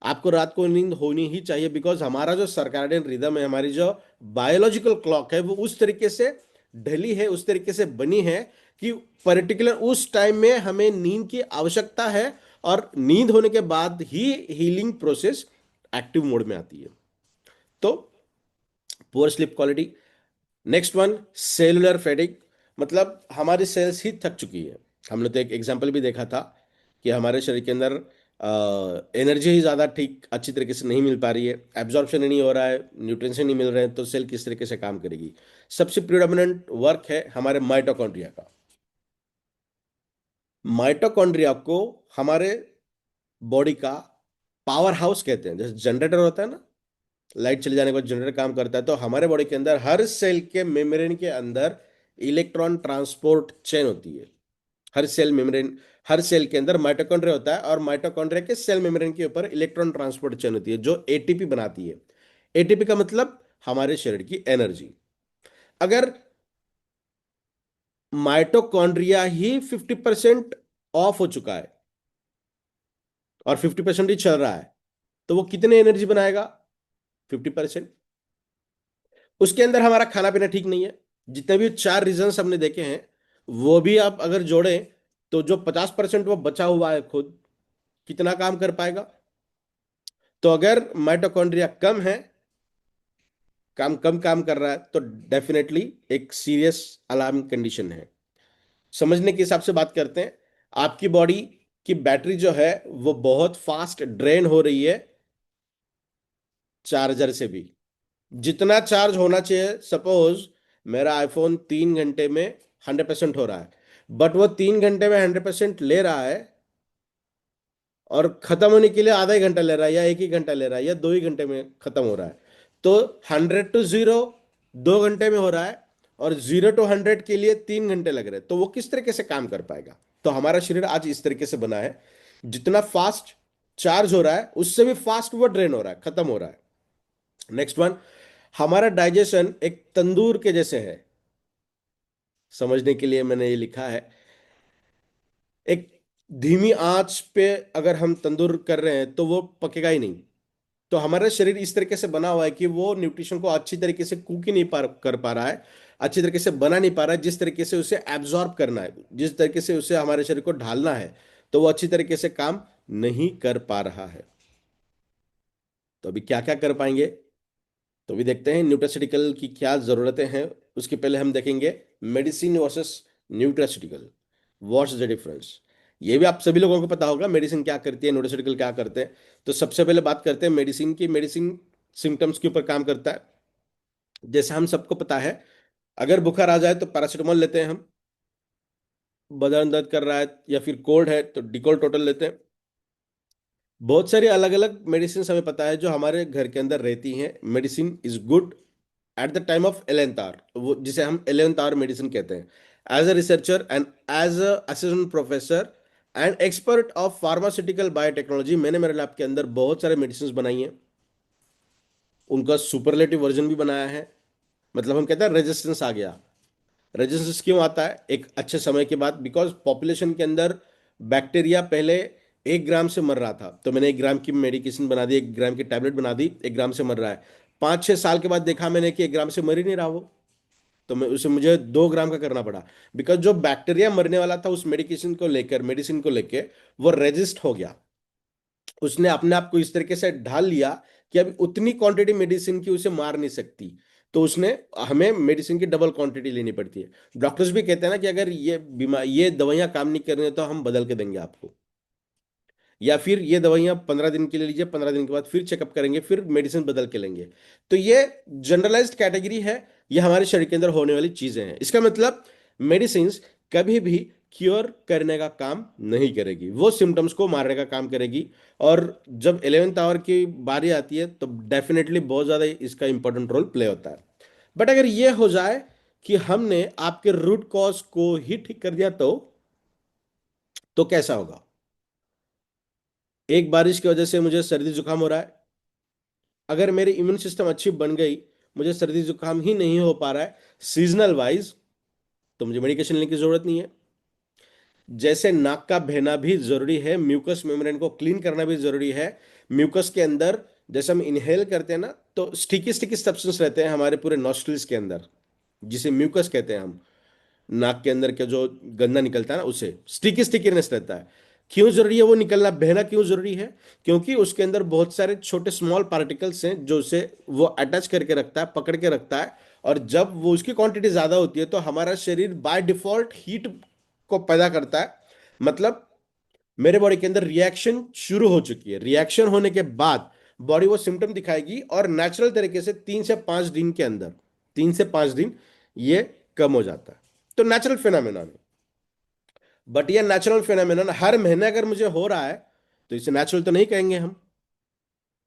आपको रात को नींद होनी ही चाहिए, बिकॉज हमारा जो सर्काडियन रिदम है, हमारी जो बायोलॉजिकल क्लॉक है, वो उस तरीके से ढली है, उस तरीके से बनी है कि पर्टिकुलर उस टाइम में हमें नींद की आवश्यकता है, और नींद होने के बाद ही हीलिंग प्रोसेस एक्टिव मोड में आती है। तो poor sleep quality. Next one, cellular फेडिक। मतलब हमारी सेल्स ही थक चुकी है। हमने तो एक एग्जांपल भी देखा था कि हमारे शरीर के अंदर एनर्जी ही ज़्यादा ठीक अच्छी तरीके से नहीं मिल पा रही है, एब्जॉर्प्शन ही नहीं हो रहा है, न्यूट्रिएंट्स नहीं मिल रहे हैं, तो सेल किस तरीके से काम करेगी। सबसे प्रिडोमिनेंट वर्क है हमारे माइटोकॉन्ड्रिया का। माइटोकॉन्ड्रिया को हमारे बॉडी का पावर हाउस कहते हैं। जैसे जनरेटर होता है ना, लाइट चले जाने के बाद जनरेटर काम करता है, तो हमारे बॉडी के अंदर हर सेल के मेम्ब्रेन के अंदर इलेक्ट्रॉन ट्रांसपोर्ट चेन होती है। हर सेल मेम्ब्रेन, हर सेल के अंदर माइटोकॉन्ड्रिया होता है, और माइटोकॉन्ड्रिया के सेल मेम्ब्रेन के ऊपर इलेक्ट्रॉन ट्रांसपोर्ट चेन होती है जो एटीपी बनाती है। एटीपी का मतलब हमारे शरीर की एनर्जी। अगर माइटोकॉन्ड्रिया ही 50% ऑफ हो चुका है और 50% ही चल रहा है, तो वो कितने एनर्जी बनाएगा? 50%। उसके अंदर हमारा खाना पीना ठीक नहीं है। जितने भी 4 रीजंस हमने देखे हैं, वो भी आप अगर जोड़ें, तो जो 50% वो बचा हुआ है खुद, कितना काम कर पाएगा? तो अगर माइटोकॉन्ड्रिया कम है, काम कम काम कर रहा है, तो डेफिनेटली एक सीरियस अलार्म कंडीशन है। समझने के हिसाब से बात करते हैं, आपकी बॉडी की बैटरी जो है वो बहुत फास्ट ड्रेन हो रही है चार्जर से भी। जितना चार्ज होना चाहिए, सपोज मेरा आईफोन 3 घंटे में 100% हो रहा है, बट वो 3 घंटे में 100% ले रहा है, और खत्म होने के लिए आधा ही घंटा ले रहा है, या एक ही घंटा ले रहा है, या 2 ही घंटे में खत्म हो रहा है। तो 100 to 0 2 घंटे में हो रहा है, और 0 to 100 के लिए 3 घंटे लग रहे हैं। तो वो किस तरीके से काम कर पाएगा? तो हमारा शरीर आज इस तरीके से बना है, जितना फास्ट चार्ज हो रहा है उससे भी फास्ट वो ड्रेन हो रहा है, खत्म हो रहा है। नेक्स्ट वन, हमारा डाइजेशन एक तंदूर के जैसे है। समझने के लिए मैंने ये लिखा है, एक धीमी आंच पे अगर हम तंदूर कर रहे हैं तो वो पकेगा ही नहीं। तो हमारा शरीर इस तरीके से बना हुआ है कि वो न्यूट्रिशन को अच्छी तरीके से कुक ही नहीं कर पा रहा है, अच्छी तरीके से बना नहीं पा रहा है। जिस तरीके से उसे एब्जॉर्ब करना है, जिस तरीके से उसे हमारे शरीर को ढालना है, तो वो अच्छी तरीके से काम नहीं कर पा रहा है। तो अभी क्या क्या कर पाएंगे? तो भी देखते हैं न्यूट्रास्यूटिकल की क्या ज़रूरतें हैं। उसके पहले हम देखेंगे medicine versus nutraceutical, what's the difference. ये भी आप सभी लोगों को पता होगा, मेडिसिन क्या करती है, न्यूट्रास्यूटिकल क्या करते हैं। तो सबसे पहले बात करते हैं मेडिसिन की। मेडिसिन सिम्टम्स के ऊपर काम करता है। जैसे हम सबको पता है, अगर बुखार आ जाए तो पैरासीटामोल लेते हैं हम, बदन दर्द कर रहा है या फिर कोल्ड है तो डिकॉल टोटल लेते हैं। बहुत सारी अलग अलग मेडिसिन हमें पता है जो हमारे घर के अंदर रहती हैं। Medicine is good at the time of 11th hour, वो जिसे हम 11th आवर मेडिसिन कहते हैं। As a researcher and as a assistant professor and expert of pharmaceutical biotechnology, मैंने मेरे लैब के अंदर बहुत सारे मेडिसिन बनाई हैं। उनका सुपरलेटिव वर्जन भी बनाया है। मतलब हम कहते हैं रेजिस्टेंस आ गया। रेजिस्टेंस क्यों आता है एक अच्छे समय के बाद? बिकॉज पॉपुलेशन के अंदर बैक्टीरिया पहले 1 ग्राम से मर रहा था, तो मैंने 1 ग्राम की मेडिकेशन बना दी, 1 ग्राम की टैबलेट बना दी, 1 ग्राम से मर रहा है। 5-6 साल के बाद देखा मैंने कि 1 ग्राम से मर ही नहीं रहा वो, तो मैं उसे मुझे 2 ग्राम का करना पड़ा। बिकॉज जो बैक्टीरिया मरने वाला था उस मेडिकेशन को लेकर, मेडिसिन को लेकर, वो रेजिस्ट हो गया। उसने अपने आप को इस तरीके से ढाल लिया कि अब उतनी क्वांटिटी मेडिसिन की उसे मार नहीं सकती। तो उसने हमें मेडिसिन की डबल क्वांटिटी लेनी पड़ती है। डॉक्टर्स भी कहते हैं ना कि अगर ये बीमार, ये दवाइयां काम नहीं कर रही हैं तो हम बदल के देंगे आपको, या फिर ये दवाइयां 15 दिन के लिए लीजिए, 15 दिन के बाद फिर चेकअप करेंगे, फिर मेडिसिन बदल के लेंगे। तो ये जनरलाइज्ड कैटेगरी है, ये हमारे शरीर के अंदर होने वाली चीजें हैं। इसका मतलब मेडिसिन कभी भी क्योर करने का काम नहीं करेगी, वो सिम्टम्स को मारने का काम करेगी। और जब 11th आवर की बारी आती है तो डेफिनेटली बहुत ज्यादा इसका इंपॉर्टेंट रोल प्ले होता है। बट अगर ये हो जाए कि हमने आपके रूट कॉज को ही ठीक कर दिया तो कैसा होगा? एक बारिश की वजह से मुझे सर्दी जुकाम हो रहा है, अगर मेरी इम्यून सिस्टम अच्छी बन गई, मुझे सर्दी जुकाम ही नहीं हो पा रहा है सीजनल वाइज, तो मुझे मेडिकेशन लेने की जरूरत नहीं है। जैसे नाक का बहना भी जरूरी है, म्यूकस मेम्ब्रेन को क्लीन करना भी जरूरी है। म्यूकस के अंदर जैसे हम इनहेल करते हैं ना, तो स्टिकी स्टिकी सब्सटेंस रहते हैं हमारे पूरे नॉस्ट्रिल्स के अंदर, जिसे म्यूकस कहते हैं हम। नाक के अंदर के जो गंदा निकलता है ना, उसे स्टिकी स्टिकीनेस रहता है। क्यों जरूरी है वो निकलना, बहना क्यों जरूरी है? क्योंकि उसके अंदर बहुत सारे छोटे स्मॉल पार्टिकल्स हैं जो उसे वो अटैच करके रखता है, पकड़ के रखता है। और जब वो उसकी क्वांटिटी ज्यादा होती है तो हमारा शरीर बाय डिफॉल्ट हीट को पैदा करता है। मतलब मेरे बॉडी के अंदर रिएक्शन शुरू हो चुकी है, रिएक्शन होने के बाद बॉडी वो सिम्टम दिखाएगी, और नेचुरल तरीके से 3 से 5 दिन के अंदर, 3 से 5 दिन ये कम हो जाता है। तो नेचुरल फिनोमेना है। बट ये नेचुरल फिनोमेनन हर महीने अगर मुझे हो रहा है तो इसे नेचुरल तो नहीं कहेंगे हम,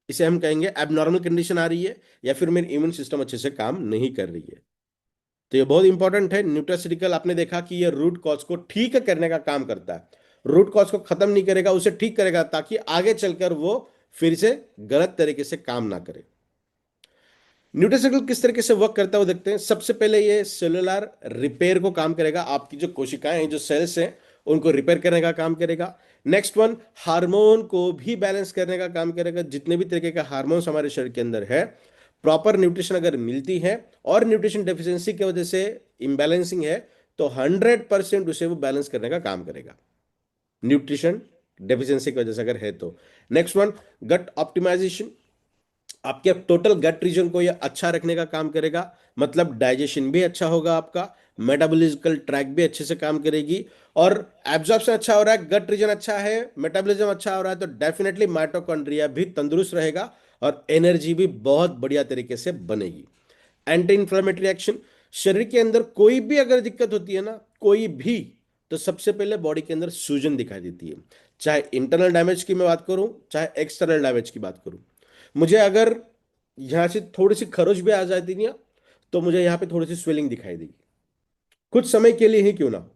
इसे हम कहेंगे एबनॉर्मल कंडीशन आ रही है, या फिर मेरी इम्यून सिस्टम अच्छे से काम नहीं कर रही है। तो ये बहुत इंपॉर्टेंट है। न्यूट्रास्यूटिकल आपने देखा कि ये रूट कॉज को ठीक करने का काम करता है। रूट कॉज को खत्म नहीं करेगा, उसे ठीक करेगा ताकि आगे चलकर वो फिर से गलत तरीके से काम ना करे। न्यूट्रास्यूटिकल किस तरीके से वर्क करता है वो देखते हैं। सबसे पहले ये सेलुलर रिपेयर को काम करेगा, आपकी जो कोशिकाएं हैं, जो सेल्स हैं, उनको रिपेयर करने का काम करेगा। नेक्स्ट वन, हार्मोन को भी बैलेंस करने का काम करेगा। जितने भी तरीके का हार्मोन्स हमारे शरीर के अंदर है, प्रॉपर न्यूट्रिशन अगर मिलती है और न्यूट्रिशन डेफिशिएंसी की वजह से इम्बैलेंसिंग है, तो 100% उसे वो बैलेंस करने का काम करेगा, न्यूट्रिशन डेफिशिएंसी की वजह से अगर है तो। नेक्स्ट वन, गट ऑप्टिमाइजेशन, आपके टोटल गट रीजन को ये अच्छा रखने का काम करेगा। मतलब डाइजेशन भी अच्छा होगा आपका, मेटाबॉलिजिकल ट्रैक भी अच्छे से काम करेगी, और एब्जॉर्प्शन अच्छा हो रहा है, गट रीजन अच्छा है, मेटाबॉलिज्म अच्छा हो रहा है, तो डेफिनेटली माइटोकॉन्ड्रिया भी तंदुरुस्त रहेगा और एनर्जी भी बहुत बढ़िया तरीके से बनेगी। एंटी इंफ्लेमेटरी एक्शन, शरीर के अंदर कोई भी अगर दिक्कत होती है ना, कोई भी, तो सबसे पहले बॉडी के अंदर सूजन दिखाई देती है। चाहे इंटरनल डैमेज की मैं बात करूं, चाहे एक्सटर्नल डैमेज की बात करूं। मुझे अगर यहां से थोड़ी सी खरोच भी आ जाती नहीं, तो मुझे यहां पे थोड़ी सी स्वेलिंग दिखाई देगी, कुछ समय के लिए ही क्यों ना हो।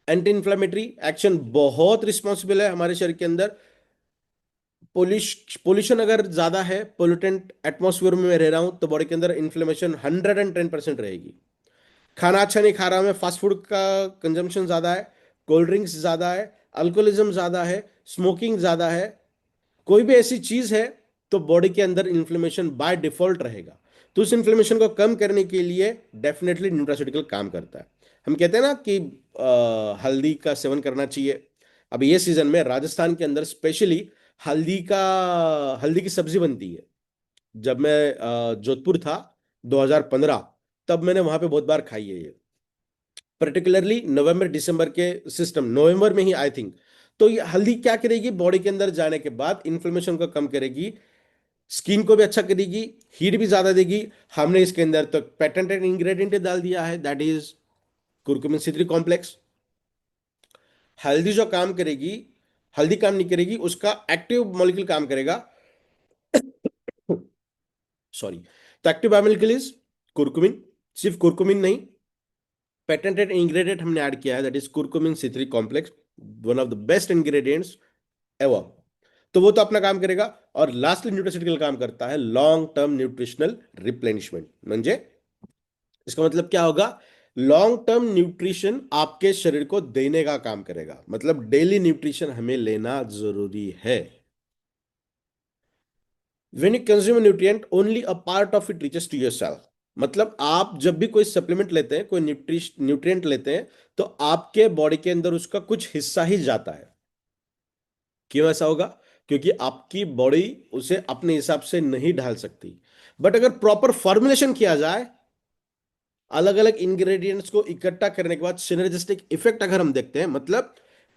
एंटी इंफ्लेमेटरी एक्शन बहुत रिस्पॉन्सिबल है हमारे शरीर के अंदर। पोल्यूशन अगर ज्यादा है, पोल्यूटेंट एटमॉस्फेयर में मैं रह रहा हूं, तो बॉडी के अंदर इन्फ्लेमेशन 110% रहेगी। खाना अच्छा नहीं खा रहा मैं, फास्ट फूड का कंजम्पशन ज्यादा है, कोल्ड ड्रिंक्स ज्यादा है, अल्कोहलिज्म ज्यादा है, स्मोकिंग ज्यादा है, कोई भी ऐसी चीज है, तो बॉडी के अंदर इन्फ्लेमेशन बाय डिफॉल्ट रहेगा। तो उस इन्फ्लेमेशन को कम करने के लिए डेफिनेटली न्यूट्रास्यूटिकल काम करता है। हम कहते हैं ना कि हल्दी का सेवन करना चाहिए। अब ये सीजन में राजस्थान के अंदर स्पेशली हल्दी की सब्जी बनती है। जब मैं जोधपुर था 2015, तब मैंने वहां पे बहुत बार खाई है ये, पर्टिकुलरली नवंबर दिसंबर के सिस्टम, नवंबर में ही आई थिंक। तो ये हल्दी क्या करेगी, बॉडी के अंदर जाने के बाद इन्फ्लेमेशन को कम करेगी, स्किन को भी अच्छा करेगी, हीट भी ज्यादा देगी। हमने इसके अंदर तो पेटेंटेड इंग्रेडिएंट डाल दिया है, that is curcumin C3 complex. हल्दी जो काम करेगी, हल्दी काम नहीं करेगी, उसका एक्टिव मॉलिक्यूल काम करेगा। सॉरी। तो एक्टिव बायोमोलिक्यूल इज कुरकुमिन। सिर्फ कुरकुमिन नहीं, पेटेंटेड इंग्रेडिएंट हमने ऐड किया है, that is curcumin C3 complex, one of the best ingredients ever. तो वो तो अपना काम करेगा। और लास्टली न्यूट्रास्यूटिकल काम करता है लॉन्ग टर्म न्यूट्रिशनल रिप्लेनिशमेंट। म्हणजे इसका मतलब क्या होगा? लॉन्ग टर्म न्यूट्रिशन आपके शरीर को देने का काम करेगा, मतलब डेली न्यूट्रिशन हमें लेना जरूरी है। when you consume a nutrient only a part of it reaches to your cell। मतलब आप जब भी कोई सप्लीमेंट लेते हैं, कोई न्यूट्रिएंट लेते हैं, तो आपके बॉडी के अंदर उसका कुछ हिस्सा ही जाता है। क्यों ऐसा होगा? क्योंकि आपकी बॉडी उसे अपने हिसाब से नहीं ढाल सकती। बट अगर प्रॉपर फॉर्मुलेशन किया जाए, अलग अलग इंग्रेडिएंट्स को इकट्ठा करने के बाद सिनर्जिस्टिक इफेक्ट अगर हम देखते हैं, मतलब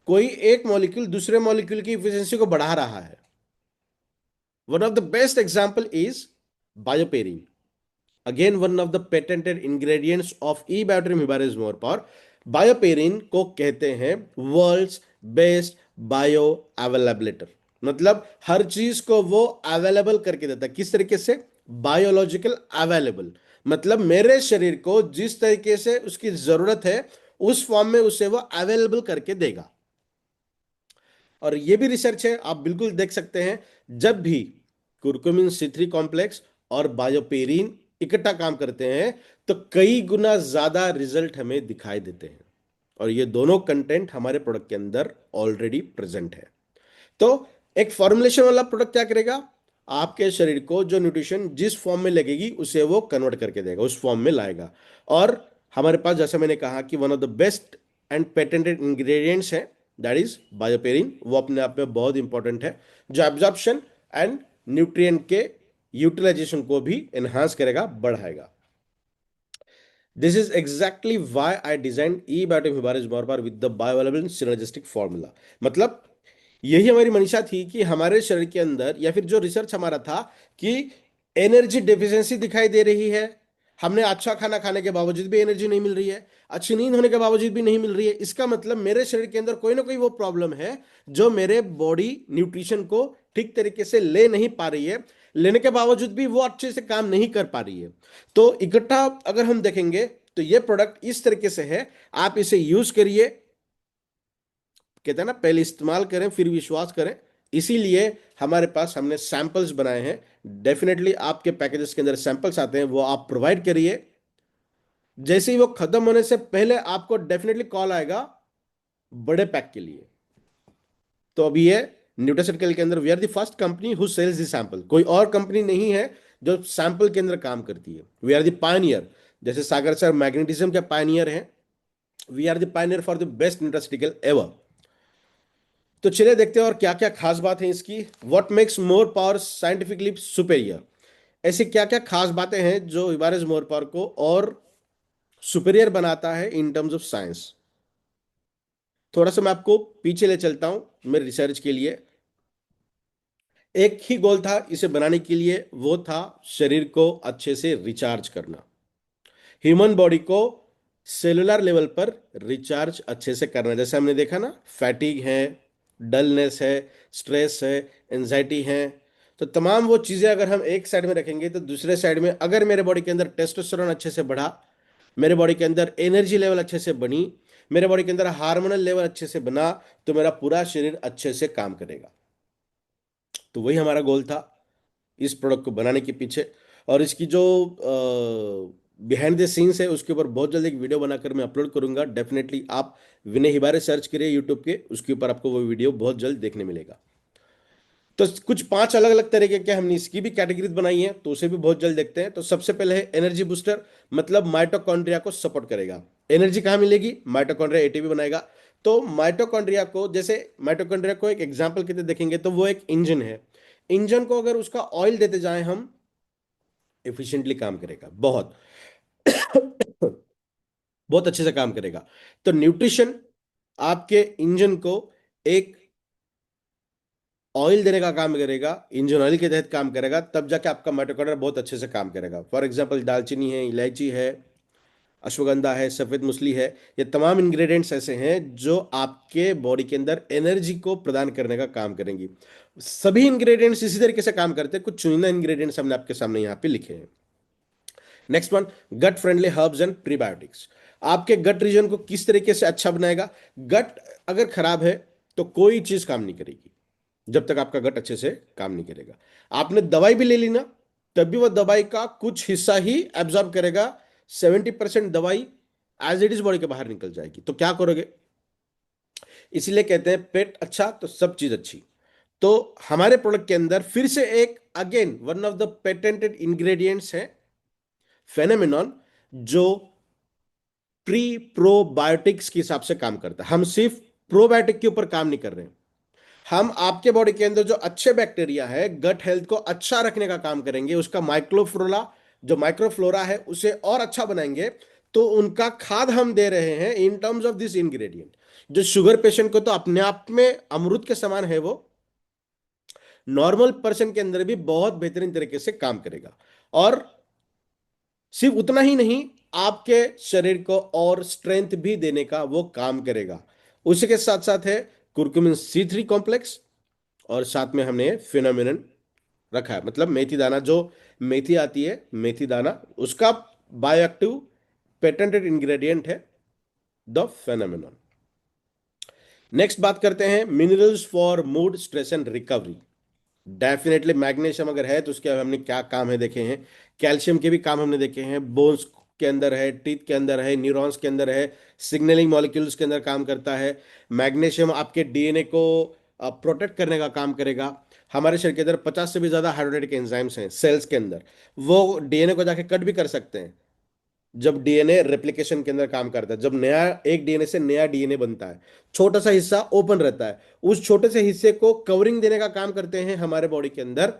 कोई एक मॉलिक्यूल दूसरे मॉलिक्यूल की इफिशिएंसी को बढ़ा रहा है। One of the best example is BioPerine, again one of the patented ingredients of E बैटरी हिबारिस मोरपार। बायोपेरिन को कहते हैं वर्ल्ड्स बेस्ट बायो अवेलेबलेटर। मतलब हर चीज को वो अवेलेबल करके देता है। किस तरीके से? Biological available. मतलब मेरे शरीर को जिस तरीके से उसकी जरूरत है, उस फॉर्म में उसे वो अवेलेबल करके देगा। और ये भी रिसर्च है, आप बिल्कुल देख सकते हैं, जब भी कुरकुमिन C3 कॉम्प्लेक्स और बायोपेरिन इकट्ठा काम करते हैं, तो कई गुना ज्यादा रिजल्ट हमें दिखाई देते हैं। और ये दोनों कंटेंट हमारे प्रोडक्ट के अंदर ऑलरेडी प्रेजेंट है। तो एक फॉर्मुलेशन वाला प्रोडक्ट क्या करेगा? आपके शरीर को जो न्यूट्रिशन जिस फॉर्म में लगेगी उसे वो कन्वर्ट करके देगा, उस फॉर्म में लाएगा। और हमारे पास, जैसे मैंने कहा, कि one of the best and patented ingredients है, दैट इज बायोपेरिन। वो अपने आप में बहुत इंपॉर्टेंट है, जो एब्जॉर्प्शन एंड न्यूट्रिएंट के यूटिलाइजेशन को भी एनहांस करेगा, बढ़ाएगा। This is exactly why I design E biotic हिबारिस बार with the bioavailable synergistic formula. मतलब यही हमारी मंशा थी कि हमारे शरीर के अंदर, या फिर जो रिसर्च हमारा था, कि एनर्जी डेफिशिएंसी दिखाई दे रही है। हमने अच्छा खाना खाने के बावजूद भी एनर्जी नहीं मिल रही है, अच्छी नींद होने के बावजूद भी नहीं मिल रही है। इसका मतलब मेरे शरीर के अंदर कोई ना कोई वो प्रॉब्लम है, जो मेरे बॉडी न्यूट्रिशन को ठीक तरीके से ले नहीं पा रही है। लेने के बावजूद भी वो अच्छे से काम नहीं कर पा रही है। तो इकट्ठा अगर हम देखेंगे, तो ये प्रोडक्ट इस तरीके से है। आप इसे यूज करिए, कहते हैं ना, पहले इस्तेमाल करें फिर विश्वास करें। इसीलिए हमारे पास हमने सैंपल्स बनाए हैं। डेफिनेटली आपके पैकेजेस के अंदर सैंपल्स आते हैं, वो आप प्रोवाइड करिए। जैसे ही वो खत्म होने से पहले आपको डेफिनेटली कॉल आएगा बड़े पैक के लिए। तो अभी ये न्यूट्रास्यूटिकल के अंदर we are the first company who sells the sample. कोई और कंपनी नहीं है जो सैंपल के अंदर काम करती है। We are the pioneer. जैसे सागर सर मैग्नेटिज्म के पायनियर हैं, we are the pioneer for the best nutraceutical ever. तो चलिए देखते हैं और क्या क्या खास बात है इसकी। What makes more power scientifically superior. ऐसी क्या क्या खास बातें हैं जो इबारिस मोर पावर को और सुपेरियर बनाता है इन टर्म्स ऑफ साइंस। थोड़ा सा मैं आपको पीछे ले चलता हूं मेरे रिसर्च के लिए। एक ही गोल था इसे बनाने के लिए, वो था शरीर को अच्छे से रिचार्ज करना। ह्यूमन बॉडी को सेलुलर लेवल पर रिचार्ज अच्छे से करना। जैसे हमने देखा ना, फैटिग है, डलनेस है, स्ट्रेस है, एंजाइटी है। तो तमाम वो चीज़ें अगर हम एक साइड में रखेंगे, तो दूसरे साइड में अगर मेरे बॉडी के अंदर टेस्टोस्टेरोन अच्छे से बढ़ा, मेरे बॉडी के अंदर एनर्जी लेवल अच्छे से बनी, मेरे बॉडी के अंदर हार्मोनल लेवल अच्छे से बना, तो मेरा पूरा शरीर अच्छे से काम करेगा। तो वही हमारा गोल था इस प्रोडक्ट को बनाने के पीछे। और इसकी जो बिहाइंड द सीन्स है, उसके ऊपर बहुत जल्द एक वीडियो बनाकर मैं अपलोड करूंगा। डेफिनेटली आप विनय हिबारे सर्च करिए यूट्यूब के, उसके ऊपर आपको वो वीडियो बहुत जल्द देखने मिलेगा। तो कुछ 5 अलग अलग तरीके के हमने इसकी भी कैटेगरीज बनाई है, तो उसे भी बहुत जल्द देखते हैं। तो सबसे पहले है एनर्जी बूस्टर, मतलब माइटोकॉन्ड्रिया को सपोर्ट करेगा। एनर्जी कहाँ मिलेगी? माइटोकॉन्ड्रिया एटीपी बनाएगा। तो माइटोकॉन्ड्रिया को, जैसे माइटोकॉन्ड्रिया को एक एग्जाम्पल के लिए देखेंगे, तो वो एक इंजन है। इंजन को अगर उसका ऑयल देते जाएं हम, एफिशिएंटली काम करेगा, बहुत बहुत अच्छे से काम करेगा। तो न्यूट्रिशन आपके इंजन को एक ऑयल देने का काम करेगा, इंजन ऑयल के तहत काम करेगा, तब जाके आपका माइटोकॉन्ड्रिया बहुत अच्छे से काम करेगा। फॉर एग्जांपल दालचीनी है, इलायची है, अश्वगंधा है, सफेद मूसली है। ये तमाम इंग्रेडिएंट्स ऐसे हैं जो आपके बॉडी के अंदर एनर्जी को प्रदान करने का काम करेंगी। सभी इंग्रेडिएंट्स इसी तरीके से काम करते हैं, कुछ चुनिंदा इंग्रेडिएंट्स हमने आपके सामने यहाँ पे लिखे हैं। Next one, gut friendly herbs and prebiotics. आपके गट रीजन को किस तरीके से अच्छा बनाएगा? गट अगर खराब है तो कोई चीज काम नहीं करेगी, जब तक आपका गट अच्छे से काम नहीं करेगा। आपने दवाई भी ले ली ना, तब भी वह दवाई का कुछ हिस्सा ही एब्जॉर्ब करेगा। 70% दवाई एज इट इज बॉडी के बाहर निकल जाएगी। तो क्या करोगे? इसीलिए कहते हैं पेट अच्छा तो सब चीज अच्छी। तो हमारे प्रोडक्ट के अंदर फिर से एक again one of the patented ingredients है फेनेमिनॉन, जो प्री प्रोबायोटिक्स के हिसाब से काम करता है। हम सिर्फ प्रोबायोटिक के ऊपर काम नहीं कर रहे हैं, हम आपके बॉडी के अंदर जो अच्छे बैक्टीरिया है, गट हेल्थ को अच्छा रखने का काम करेंगे, उसका माइक्रोफ्लोरा, जो माइक्रोफ्लोरा है उसे और अच्छा बनाएंगे। तो उनका खाद हम दे रहे हैं in terms of this ingredient. जो शुगर पेशेंट को तो अपने आप में अमृत के समान है, वो नॉर्मल पर्सन के अंदर भी बहुत बेहतरीन तरीके से काम करेगा। और सिर्फ उतना ही नहीं, आपके शरीर को और स्ट्रेंथ भी देने का वो काम करेगा। उसी के साथ साथ है कुर्कुमिन C3 कॉम्प्लेक्स, और साथ में हमने फिनोमिनन रखा है, मतलब मेथी दाना, जो मेथी आती है, मेथी दाना, उसका बायोएक्टिव पेटेंटेड इंग्रेडिएंट है द फेनोमेनन। नेक्स्ट बात करते हैं minerals for mood, stress and recovery. Definitely magnesium अगर है तो उसके हमने क्या काम है देखे हैं। कैल्शियम के भी काम हमने देखे हैं, बोन्स के अंदर है, टीथ के अंदर है, न्यूरॉन्स के अंदर है, सिग्नलिंग मॉलिक्यूल्स के अंदर काम करता है। मैग्नीशियम आपके डीएनए को प्रोटेक्ट करने का काम करेगा। हमारे शरीर के अंदर 50 से भी ज्यादा हाइड्रोलाइटिक एंजाइम्स हैं सेल्स के अंदर, वो डीएनए को जाके कट भी कर सकते हैं। जब डीएनए रेप्लिकेशन के अंदर काम करता है, जब नया एक डीएनए से नया डीएनए बनता है, छोटा सा हिस्सा ओपन रहता है, उस छोटे से हिस्से को कवरिंग देने का काम करते हैं हमारे बॉडी के अंदर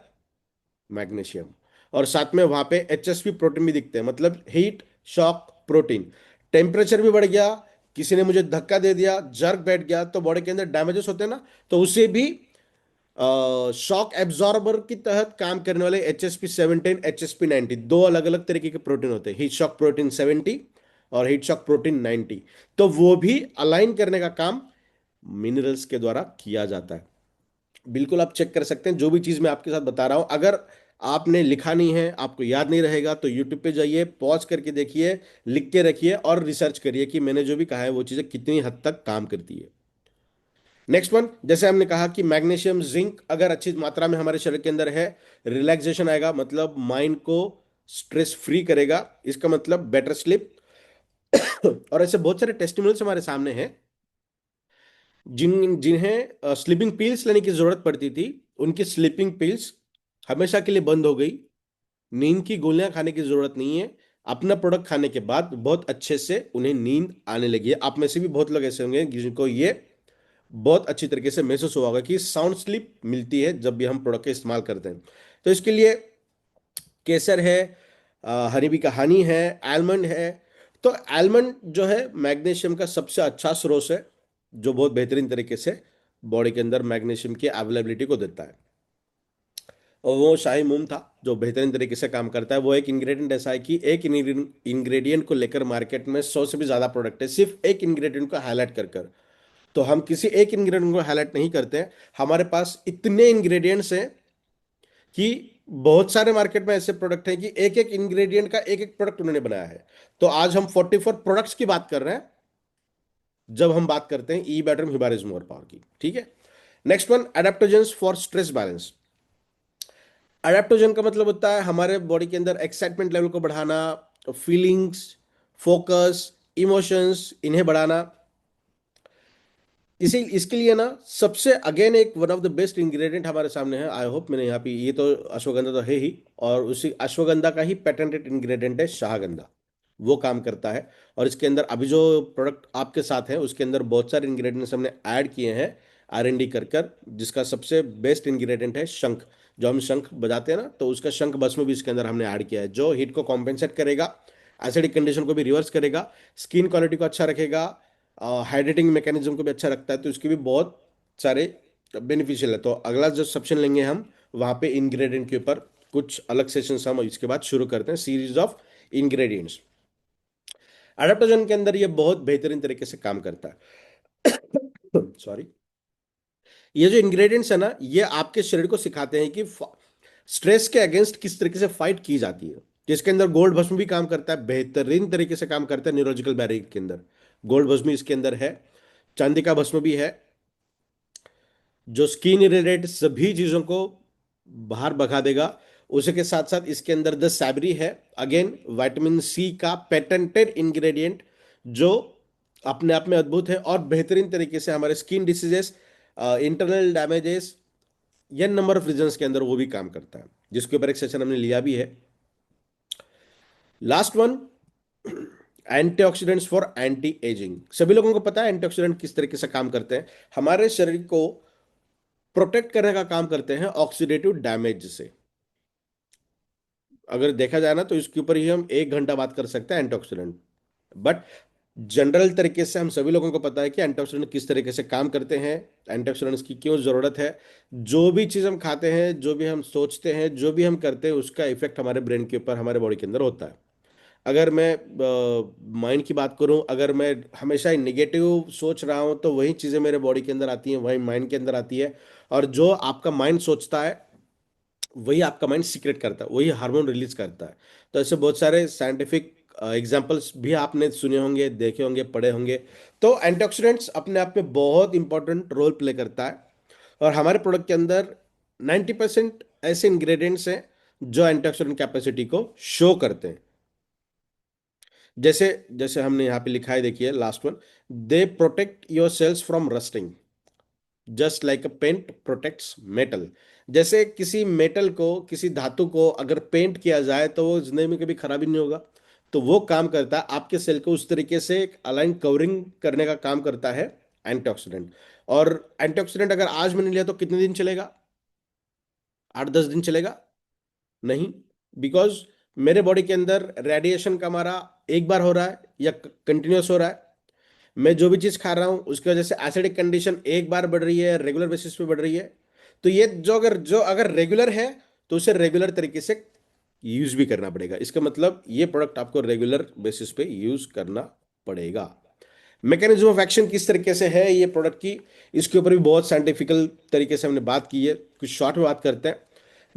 मैग्नीशियम। और साथ में वहां पे HSP प्रोटीन भी दिखते हैं, मतलब हीट शॉक प्रोटीन। टेम्परेचर भी बढ़ गया, किसी ने मुझे धक्का दे दिया, जर्क बैठ गया, तो बॉडी के अंदर डैमेजेस होते हैं ना, तो उसे भी शॉक एब्जॉर्बर की तहत काम करने वाले HSP17, HSP90, दो अलग अलग तरीके के प्रोटीन होते हैं, हीट शॉक प्रोटीन 70 और हीट शॉक प्रोटीन 90। तो वो भी अलाइन करने का काम मिनरल्स के द्वारा किया जाता है। बिल्कुल आप चेक कर सकते हैं, जो भी चीज मैं आपके साथ बता रहा हूं, अगर आपने लिखा नहीं है, आपको याद नहीं रहेगा, तो यूट्यूब पे जाइए, पॉज करके देखिए, लिख के रखिए और रिसर्च करिए कि मैंने जो भी कहा है वो चीजें कितनी हद तक काम करती है। नेक्स्ट वन, जैसे हमने कहा कि मैग्नीशियम जिंक अगर अच्छी मात्रा में हमारे शरीर के अंदर है, रिलैक्सेशन आएगा, मतलब माइंड को स्ट्रेस फ्री करेगा, इसका मतलब बेटर स्लीप। और ऐसे बहुत सारे टेस्टिमोनियल्स हमारे सामने हैं जिन्हें स्लीपिंग पिल्स लेने की जरूरत पड़ती थी, उनकी स्लीपिंग पिल्स हमेशा के लिए बंद हो गई। नींद की गोलियां खाने की जरूरत नहीं है, अपना प्रोडक्ट खाने के बाद बहुत अच्छे से उन्हें नींद आने लगी है। आप में से भी बहुत लोग ऐसे होंगे जिनको ये बहुत अच्छी तरीके से महसूस हुआ होगा कि साउंड स्लीप मिलती है जब भी हम प्रोडक्ट का इस्तेमाल करते हैं। तो इसके लिए केसर है, हनीबी का हनी है, आलमंड है। तो आलमंड जो है मैग्नीशियम का सबसे अच्छा स्रोत है, जो बहुत बेहतरीन तरीके से बॉडी के अंदर मैग्नीशियम की अवेलेबिलिटी को देता है। और वो शाही मूंग था जो बेहतरीन तरीके से काम करता है। वो एक इंग्रेडिएंट ऐसा है कि एक इंग्रेडिएंट को लेकर मार्केट में 100 से भी ज्यादा प्रोडक्ट है, सिर्फ एक इंग्रेडिएंट को हाईलाइट कर कर। तो हम किसी एक इंग्रेडिएंट को हाईलाइट नहीं करते हैं, हमारे पास इतने इंग्रेडिएंट्स हैं कि बहुत सारे मार्केट में ऐसे प्रोडक्ट हैं कि एक एक इंग्रेडिएंट का एक एक प्रोडक्ट उन्होंने बनाया है। तो आज हम 44 प्रोडक्ट्स की बात कर रहे हैं जब हम बात करते हैं ई बैटर हिबारिज मोर पावर की, ठीक है। Next one, adaptogens for stress balance. Adaptogen का मतलब होता है हमारे बॉडी के अंदर एक्साइटमेंट लेवल को बढ़ाना, फीलिंग्स, फोकस, इमोशंस, इन्हें बढ़ाना। इसी इसके लिए ना सबसे अगेन एक one of the best ingredient हमारे सामने है। आई होप मैंने यहाँ पे, ये तो अश्वगंधा तो है ही, और उसी अश्वगंधा का ही पेटेंटेड इंग्रेडिएंट है शाहगंधा, वो काम करता है। और इसके अंदर अभी जो प्रोडक्ट आपके साथ है उसके अंदर बहुत सारे इंग्रेडिएंट्स हमने ऐड किए हैं R&D कर कर, जिसका सबसे बेस्ट इंग्रेडिएंट है शंख। जो हम शंख बजाते हैं ना, तो उसका शंख भस्म भी इसके अंदर हमने ऐड किया है, जो हीट को कॉम्पेंसेट करेगा, एसिडिक कंडीशन को भी रिवर्स करेगा, स्किन क्वालिटी को अच्छा रखेगा, हाइड्रेटिंग मैकेनिज्म को भी अच्छा रखता है। तो इसके भी बहुत सारे बेनिफिशियल है। तो अगला जो सेक्शन लेंगे हम, वहां पे इंग्रेडिएंट के ऊपर कुछ अलग सेशंस हम इसके बाद शुरू करते हैं, सीरीज ऑफ इंग्रेडिएंट्स। अडेप्टोजन के अंदर ये बहुत बेहतरीन तरीके से काम करता है। सॉरी। ये जो इंग्रेडिएंट्स है ना, ये आपके शरीर को सिखाते हैं कि स्ट्रेस के अगेंस्ट किस तरीके से फाइट की जाती है। जिसके अंदर गोल्ड भस्म भी काम करता है, बेहतरीन तरीके से काम करता है न्यूरोलॉजिकल बैरियर के अंदर। गोल्ड भस्म इसके अंदर है, चांदी का भस्म भी है, जो स्किन रिलेटेड सभी चीजों को बाहर भगा देगा। उसी के साथ साथ इसके अंदर द सैबरी है, अगेन विटामिन सी का पेटेंटेड इंग्रेडिएंट, जो अपने आप में अद्भुत है और बेहतरीन तरीके से हमारे स्किन डिसीजेस, इंटरनल डैमेजेस, ये नंबर ऑफ रीजंस के अंदर वो भी काम करता है, जिसके ऊपर एक सेशन हमने लिया भी है। Last one, antioxidants for anti ageing. सभी लोगों को पता है एंटीऑक्सीडेंट किस तरीके से काम करते हैं, हमारे शरीर को प्रोटेक्ट करने का काम करते हैं ऑक्सीडेटिव डैमेज से। अगर देखा जाए ना तो इसके ऊपर ही हम 1 घंटा बात कर सकते हैं एंटीऑक्सीडेंट। बट जनरल तरीके से हम सभी लोगों को पता है कि एंटीऑक्सीडेंट किस तरीके से काम करते हैं, एंटीऑक्सीडेंट्स की क्यों जरूरत है। जो भी चीज हम खाते हैं, जो भी हम सोचते हैं, जो भी हम करते हैं, उसका इफेक्ट हमारे ब्रेन के ऊपर, हमारे बॉडी के अंदर होता है। अगर मैं माइंड की बात करूं, अगर मैं हमेशा ही निगेटिव सोच रहा हूं तो वही चीज़ें मेरे बॉडी के अंदर आती हैं, वही माइंड के अंदर आती है। और जो आपका माइंड सोचता है वही आपका माइंड सीक्रेट करता है, वही हार्मोन रिलीज करता है। तो ऐसे बहुत सारे साइंटिफिक एग्जाम्पल्स भी आपने सुने होंगे, देखे होंगे, पढ़े होंगे। तो एंटीऑक्सीडेंट्स अपने आप में बहुत इंपॉर्टेंट रोल प्ले करता है। और हमारे प्रोडक्ट के अंदर 90% ऐसे इंग्रेडिएंट्स हैं जो एंटीऑक्सीडेंट कैपेसिटी को शो करते हैं। जैसे जैसे हमने यहाँ पे लिखा है, देखिए last one, they protect your cells from rusting just like a paint protects metal. जैसे किसी मेटल को, किसी धातु को अगर पेंट किया जाए तो वो जिंदगी में कभी खराबी नहीं होगा। तो वो काम करता है आपके सेल को उस तरीके से एक अलाइन कवरिंग करने का काम करता है एंटीऑक्सीडेंट। और एंटीऑक्सीडेंट अगर आज मैंने लिया तो कितने दिन चलेगा? 8-10 दिन चलेगा? नहीं। बिकॉज मेरे बॉडी के अंदर रेडिएशन का हमारा एक बार हो रहा है या कंटिन्यूस हो रहा है। मैं जो भी चीज खा रहा हूं उसकी वजह से एसिडिक कंडीशन एक बार बढ़ रही है, रेगुलर बेसिस पे बढ़ रही है। तो ये जो अगर रेगुलर है तो उसे रेगुलर तरीके से यूज भी करना पड़ेगा। इसका मतलब ये प्रोडक्ट आपको रेगुलर बेसिस पे यूज करना पड़ेगा। मैकेनिज्म ऑफ एक्शन किस तरीके से है ये प्रोडक्ट की, इसके ऊपर भी बहुत साइंटिफिकल तरीके से हमने बात की है, कुछ शॉर्ट में बात करते हैं।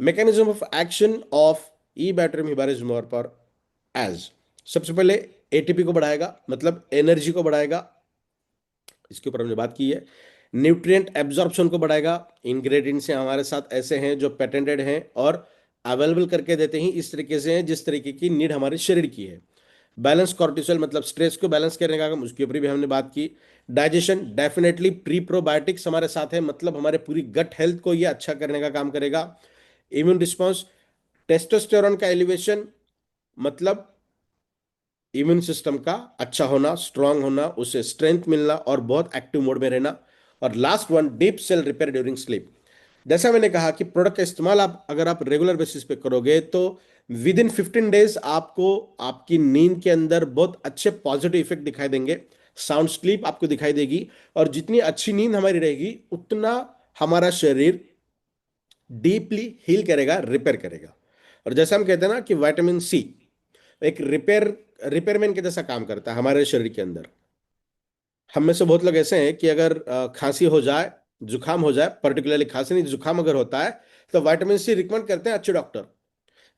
Mechanism of action of E बैटरी हिबारिज्म पर एज, सबसे पहले एटीपी को बढ़ाएगा, मतलब एनर्जी को बढ़ाएगा, इसके ऊपर हमने बात की है। न्यूट्रिएंट एब्जॉर्प्शन को बढ़ाएगा, इंग्रेडिएंट्स हमारे साथ ऐसे हैं जो पेटेंटेड हैं और अवेलेबल करके देते ही इस तरीके से हैं जिस तरीके की नीड हमारे शरीर की है। बैलेंस कॉर्टिसोल, मतलब स्ट्रेस को बैलेंस करने का काम, उसके ऊपर भी हमने बात की। डाइजेशन, डेफिनेटली प्री प्रोबायोटिक्स हमारे साथ है, मतलब हमारे पूरी गट हेल्थ को ये अच्छा करने का काम करेगा। इम्यून रिस्पॉन्स, टेस्टोस्टेरोन का एलिवेशन, मतलब इम्यून सिस्टम का अच्छा होना, स्ट्रांग होना, उसे स्ट्रेंथ मिलना और बहुत एक्टिव मोड में रहना। और last one, deep cell repair during sleep. जैसा मैंने कहा कि प्रोडक्ट का इस्तेमाल आप अगर आप रेगुलर बेसिस पे करोगे तो विद इन 15 डेज आपको आपकी नींद के अंदर बहुत अच्छे पॉजिटिव इफेक्ट दिखाई देंगे। साउंड स्लीप आपको दिखाई देगी। और जितनी अच्छी नींद हमारी रहेगी उतना हमारा शरीर डीपली हील करेगा, रिपेयर करेगा। और जैसा हम कहते हैं ना कि विटामिन सी एक रिपेयरमैन के जैसा काम करता है हमारे शरीर के अंदर। हम में से बहुत लोग ऐसे हैं कि अगर खांसी हो जाए, जुकाम हो जाए, पर्टिकुलरली खांसी नहीं जुकाम अगर होता है, तो विटामिन सी रिकमेंड करते हैं अच्छे डॉक्टर।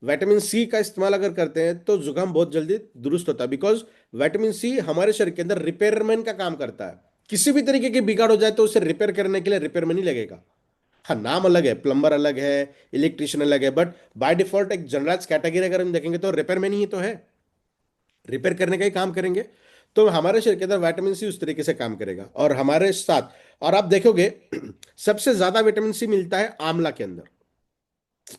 विटामिन सी का इस्तेमाल अगर करते हैं तो जुकाम बहुत जल्दी दुरुस्त होता है, बिकॉज विटामिन सी हमारे शरीर के अंदर रिपेयरमैन का काम करता है। किसी भी तरीके की बिगाड़ हो जाए तो उसे रिपेयर करने के लिए रिपेयरमैन ही लगेगा। हाँ, नाम अलग है, प्लम्बर अलग है, इलेक्ट्रिशियन अलग है, बट बाय डिफॉल्ट एक जनरलाइज कैटेगरी अगर हम देखेंगे तो रिपेयरमैन ही तो है, रिपेयर करने का ही काम करेंगे। तो हमारे शरीर के अंदर विटामिन सी उस तरीके से काम करेगा और हमारे साथ। और आप देखोगे सबसे ज्यादा विटामिन सी मिलता है आंवला के अंदर,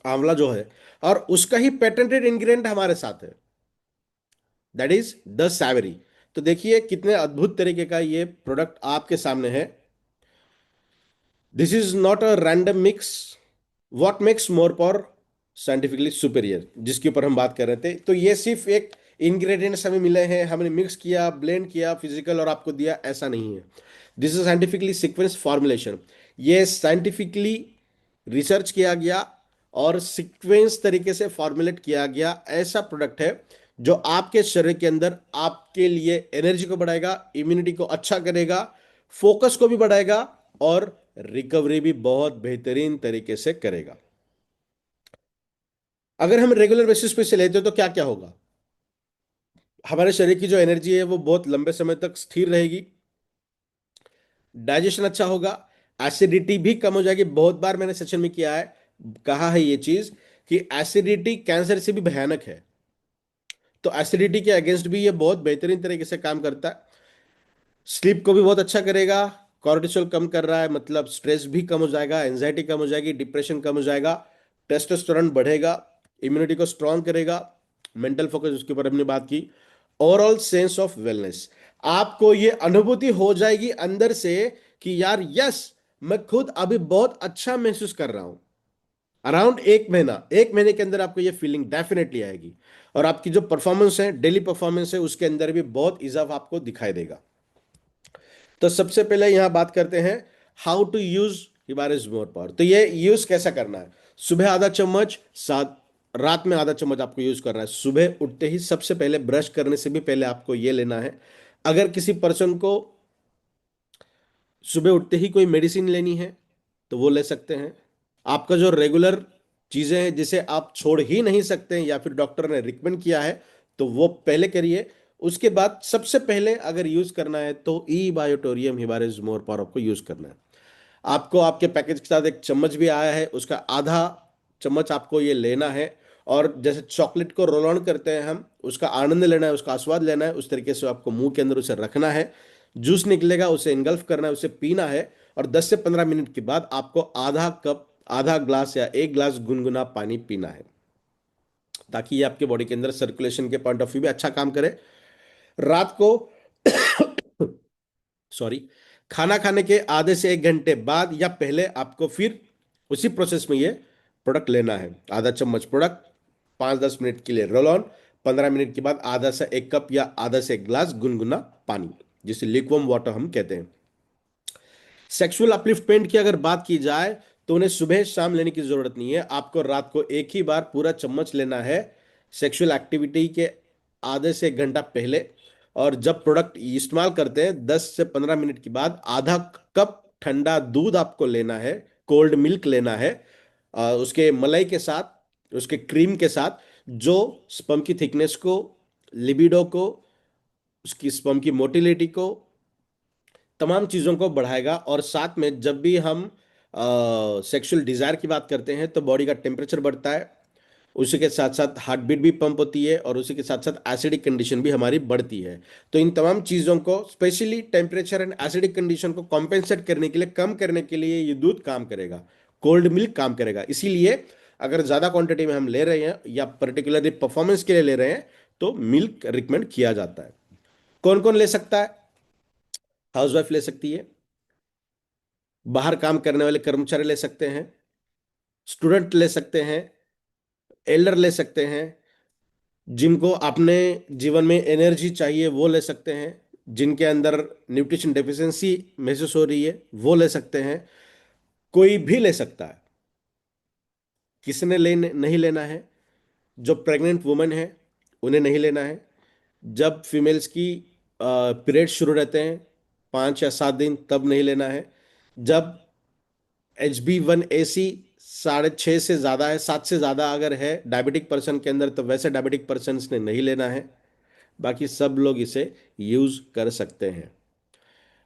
आंवला जो है, और उसका ही पेटेंटेड इंग्रेडिएंट हमारे साथ है, दैट इज द सैवरी। तो देखिए कितने अद्भुत तरीके का ये प्रोडक्ट आपके सामने है। This is not a random mix, what makes more power scientifically superior, जिसके ऊपर हम बात कर रहे थे। तो ये सिर्फ एक इंग्रेडिएंट्स हमें मिले हैं, हमने मिक्स किया, ब्लेंड किया फिजिकल और आपको दिया, ऐसा नहीं है। This is scientifically sequence formulation. ये साइंटिफिकली रिसर्च किया गया और सीक्वेंस तरीके से फॉर्मुलेट किया गया ऐसा प्रोडक्ट है जो आपके शरीर के अंदर आपके लिए एनर्जी को बढ़ाएगा, इम्यूनिटी को अच्छा करेगा, फोकस को भी बढ़ाएगा और रिकवरी भी बहुत बेहतरीन तरीके से करेगा। अगर हम रेगुलर बेसिस पे से लेते हो तो क्या क्या होगा? हमारे शरीर की जो एनर्जी है वो बहुत लंबे समय तक स्थिर रहेगी, डाइजेशन अच्छा होगा, एसिडिटी भी कम हो जाएगी। बहुत बार मैंने सेशन में किया है, कहा है ये चीज कि एसिडिटी कैंसर से भी भयानक है, तो एसिडिटी के अगेंस्ट भी ये बहुत बेहतरीन तरीके से काम करता है। स्लीप को भी बहुत अच्छा करेगा, कॉर्टिसोल कम कर रहा है मतलब स्ट्रेस भी कम हो जाएगा, एंजाइटी कम हो जाएगी, डिप्रेशन कम हो जाएगा, टेस्टोस्टेरोन बढ़ेगा, इम्यूनिटी को स्ट्रांग करेगा, मेंटल फोकस उसके ऊपर हमने बात की, ओवरऑल सेंस ऑफ वेलनेस। आपको ये अनुभूति हो जाएगी अंदर से कि यार यस, मैं खुद अभी बहुत अच्छा महसूस कर रहा हूं। अराउंड एक महीना, एक महीने के अंदर आपको ये फीलिंग डेफिनेटली आएगी और आपकी जो परफॉर्मेंस है, डेली परफॉर्मेंस है, उसके अंदर भी बहुत इजाफा आपको दिखाई देगा। तो सबसे पहले यहां बात करते हैं how to use Himalayas more power. तो ये यूज कैसा करना है? सुबह आधा चम्मच, साथ रात में आधा चम्मच आपको यूज करना है। सुबह उठते ही सबसे पहले, ब्रश करने से भी पहले आपको ये लेना है। अगर किसी पर्सन को सुबह उठते ही कोई मेडिसिन लेनी है तो वो ले सकते हैं। आपका जो रेगुलर चीजें हैं जिसे आप छोड़ ही नहीं सकते हैं या फिर डॉक्टर ने रिकमेंड किया है तो वो पहले करिए। उसके बाद सबसे पहले अगर यूज करना है तो ई बायोटोरियम हिमालयस मोर पावर आपको यूज करना है। आपको आपके पैकेज के साथ एक चम्मच भी आया है, उसका आधा चम्मच आपको ये लेना है। और जैसे चॉकलेट को रोल ऑन करते हैं हम, उसका आनंद लेना है, उसका आस्वाद लेना है, उस तरीके से आपको मुंह के अंदर उसे रखना है। जूस निकलेगा, उसे इंगल्फ करना है, उसे पीना है। और 10 से 15 मिनट के बाद आपको आधा कप, आधा ग्लास या एक ग्लास गुनगुना पानी पीना है, ताकि ये आपके बॉडी के अंदर सर्कुलेशन के पॉइंट ऑफ व्यू भी अच्छा काम करे। रात को सॉरी, खाना खाने के आधे से 1 घंटे बाद या पहले आपको फिर उसी प्रोसेस में ये प्रोडक्ट लेना है। आधा चम्मच प्रोडक्ट, 5-10 मिनट के लिए रोल ऑन, 15 मिनट के बाद आधा से 1 कप या आधा से 1 ग्लास गुनगुना पानी, जिसे लिक्वम वाटर हम कहते हैं। सेक्सुअल अपलिफ्टमेंट की अगर बात की जाए तो उन्हें सुबह शाम लेने की जरूरत नहीं है, आपको रात को एक ही बार पूरा चम्मच लेना है सेक्सुअल एक्टिविटी के आधे से 1 घंटा पहले। और जब प्रोडक्ट इस्तेमाल करते हैं 10 से 15 मिनट के बाद आधा कप ठंडा दूध आपको लेना है, कोल्ड मिल्क लेना है, उसके मलाई के साथ, उसके क्रीम के साथ, जो स्पर्म की थिकनेस को, लिबिडो को, उसकी स्पर्म की मोटिलिटी को, तमाम चीज़ों को बढ़ाएगा। और साथ में जब भी हम सेक्सुअल डिजायर की बात करते हैं तो बॉडी का टेम्परेचर बढ़ता है, उसी के साथ साथ हार्ट बीट भी पंप होती है और उसी के साथ साथ एसिडिक कंडीशन भी हमारी बढ़ती है। तो इन तमाम चीज़ों को, specially temperature and acidic condition को कॉम्पेंसेट करने के लिए, कम करने के लिए ये दूध काम करेगा, कोल्ड मिल्क काम करेगा। इसीलिए अगर ज़्यादा क्वांटिटी में हम ले रहे हैं या पर्टिकुलरली परफॉर्मेंस के लिए ले रहे हैं तो मिल्क रिकमेंड किया जाता है। कौन कौन ले सकता है? हाउसवाइफ ले सकती है, बाहर काम करने वाले कर्मचारी ले सकते हैं, स्टूडेंट ले सकते हैं, एल्डर ले सकते हैं, जिनको अपने जीवन में एनर्जी चाहिए वो ले सकते हैं, जिनके अंदर न्यूट्रिशन डेफिशिएंसी महसूस हो रही है वो ले सकते हैं। कोई भी ले सकता है, किसने लेने नहीं लेना है? जो प्रेग्नेंट वुमेन है उन्हें नहीं लेना है। जब फीमेल्स की पीरियड शुरू रहते हैं 5 या 7 दिन, तब नहीं लेना है। जब HB1AC 6.5 से ज़्यादा है, 7 से ज़्यादा अगर है डायबिटिक पर्सन के अंदर, तो वैसे डायबिटिक पर्सन ने नहीं लेना है। बाकी सब लोग इसे यूज़ कर सकते हैं।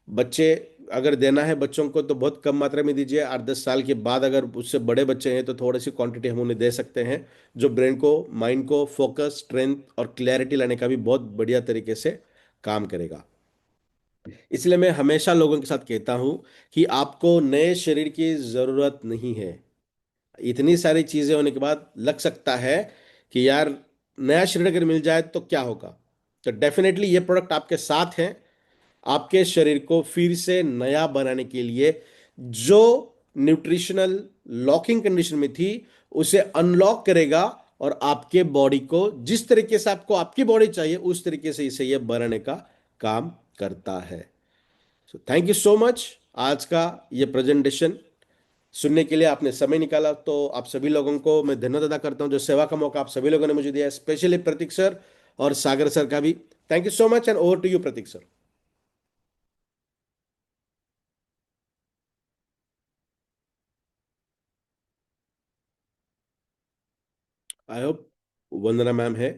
बच्चे अगर देना है बच्चों को तो बहुत कम मात्रा में दीजिए। 8-10 साल के बाद अगर उससे बड़े बच्चे हैं तो थोड़ी सी क्वांटिटी हम उन्हें दे सकते हैं, जो ब्रेन को, माइंड को फोकस, स्ट्रेंथ और क्लैरिटी लाने का भी बहुत बढ़िया तरीके से काम करेगा। इसलिए मैं हमेशा लोगों के साथ कहता हूं कि आपको नए शरीर की ज़रूरत नहीं है। इतनी सारी चीजें होने के बाद लग सकता है कि यार नया शरीर अगर मिल जाए तो क्या होगा। तो डेफिनेटली ये प्रोडक्ट आपके साथ है, आपके शरीर को फिर से नया बनाने के लिए। जो न्यूट्रिशनल लॉकिंग कंडीशन में थी उसे अनलॉक करेगा और आपके बॉडी को जिस तरीके से आपको आपकी बॉडी चाहिए उस तरीके से इसे यह बनाने का काम करता है। सो थैंक यू सो मच। आज का ये प्रेजेंटेशन सुनने के लिए आपने समय निकाला, तो आप सभी लोगों को मैं धन्यवाद अदा करता हूँ। जो सेवा का मौका आप सभी लोगों ने मुझे दिया, स्पेशली प्रतीक सर और सागर सर का भी thank you so much. And over to you Pratik sir. I hope Vandana ma'am है।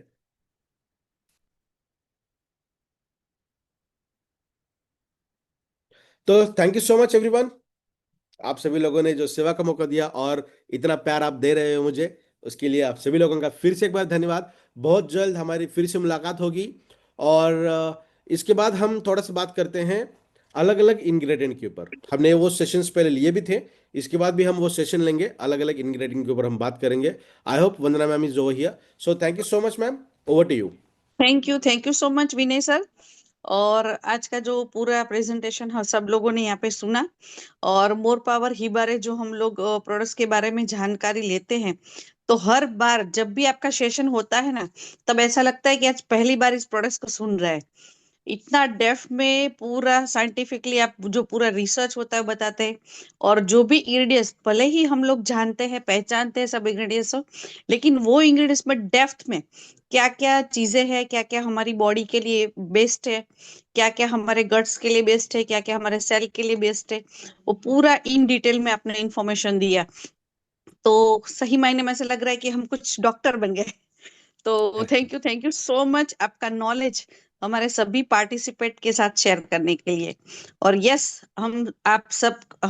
तो thank you so much everyone. आप सभी लोगों ने जो सेवा का मौका दिया और इतना प्यार आप दे रहे हो मुझे, उसके लिए आप सभी लोगों का फिर से एक बार धन्यवाद। बहुत जल्द हमारी फिर से मुलाकात होगी। और इसके बाद हम थोड़ा सा बात करते हैं अलग अलग इंग्रेडिएंट के ऊपर। हमने वो सेशंस पहले लिए भी थे, इसके बाद भी हम वो सेशन लेंगे, अलग अलग इंग्रेडिएंट के ऊपर हम बात करेंगे। I hope Vandana ma'am is over here. So thank you so much ma'am. Over to you. Thank you so much Vinay sir. और आज का जो पूरा प्रेजेंटेशन हम सब लोगों ने यहाँ पे सुना, और मोर पावर ही बारे जो हम लोग प्रोडक्ट्स के बारे में जानकारी लेते हैं, तो हर बार जब भी आपका सेशन होता है ना, तब ऐसा लगता है कि आज पहली बार इस प्रोडक्ट्स को सुन रहे हैं। इतना डेप्थ में पूरा साइंटिफिकली आप जो पूरा रिसर्च होता है बताते हैं। और जो भी इंग्रेडिएंट्स भले ही हम लोग जानते हैं पहचानते हैं सब इंग्रेडिएंट्स, लेकिन वो इंग्रेडिएंट्स में डेप्थ में क्या क्या चीजें हैं, क्या क्या हमारी बॉडी के लिए बेस्ट है, क्या क्या हमारे गट्स के लिए बेस्ट है, क्या क्या हमारे सेल के लिए बेस्ट है, वो पूरा इन डिटेल में आपने इंफॉर्मेशन दिया। तो सही मायने में ऐसा लग रहा है कि हम कुछ डॉक्टर बन गए। तो थैंक यू सो मच आपका नॉलेज हमारे सभी पार्टिसिपेट के साथ शेयर करने के लिए। और यस, हम आप सब हम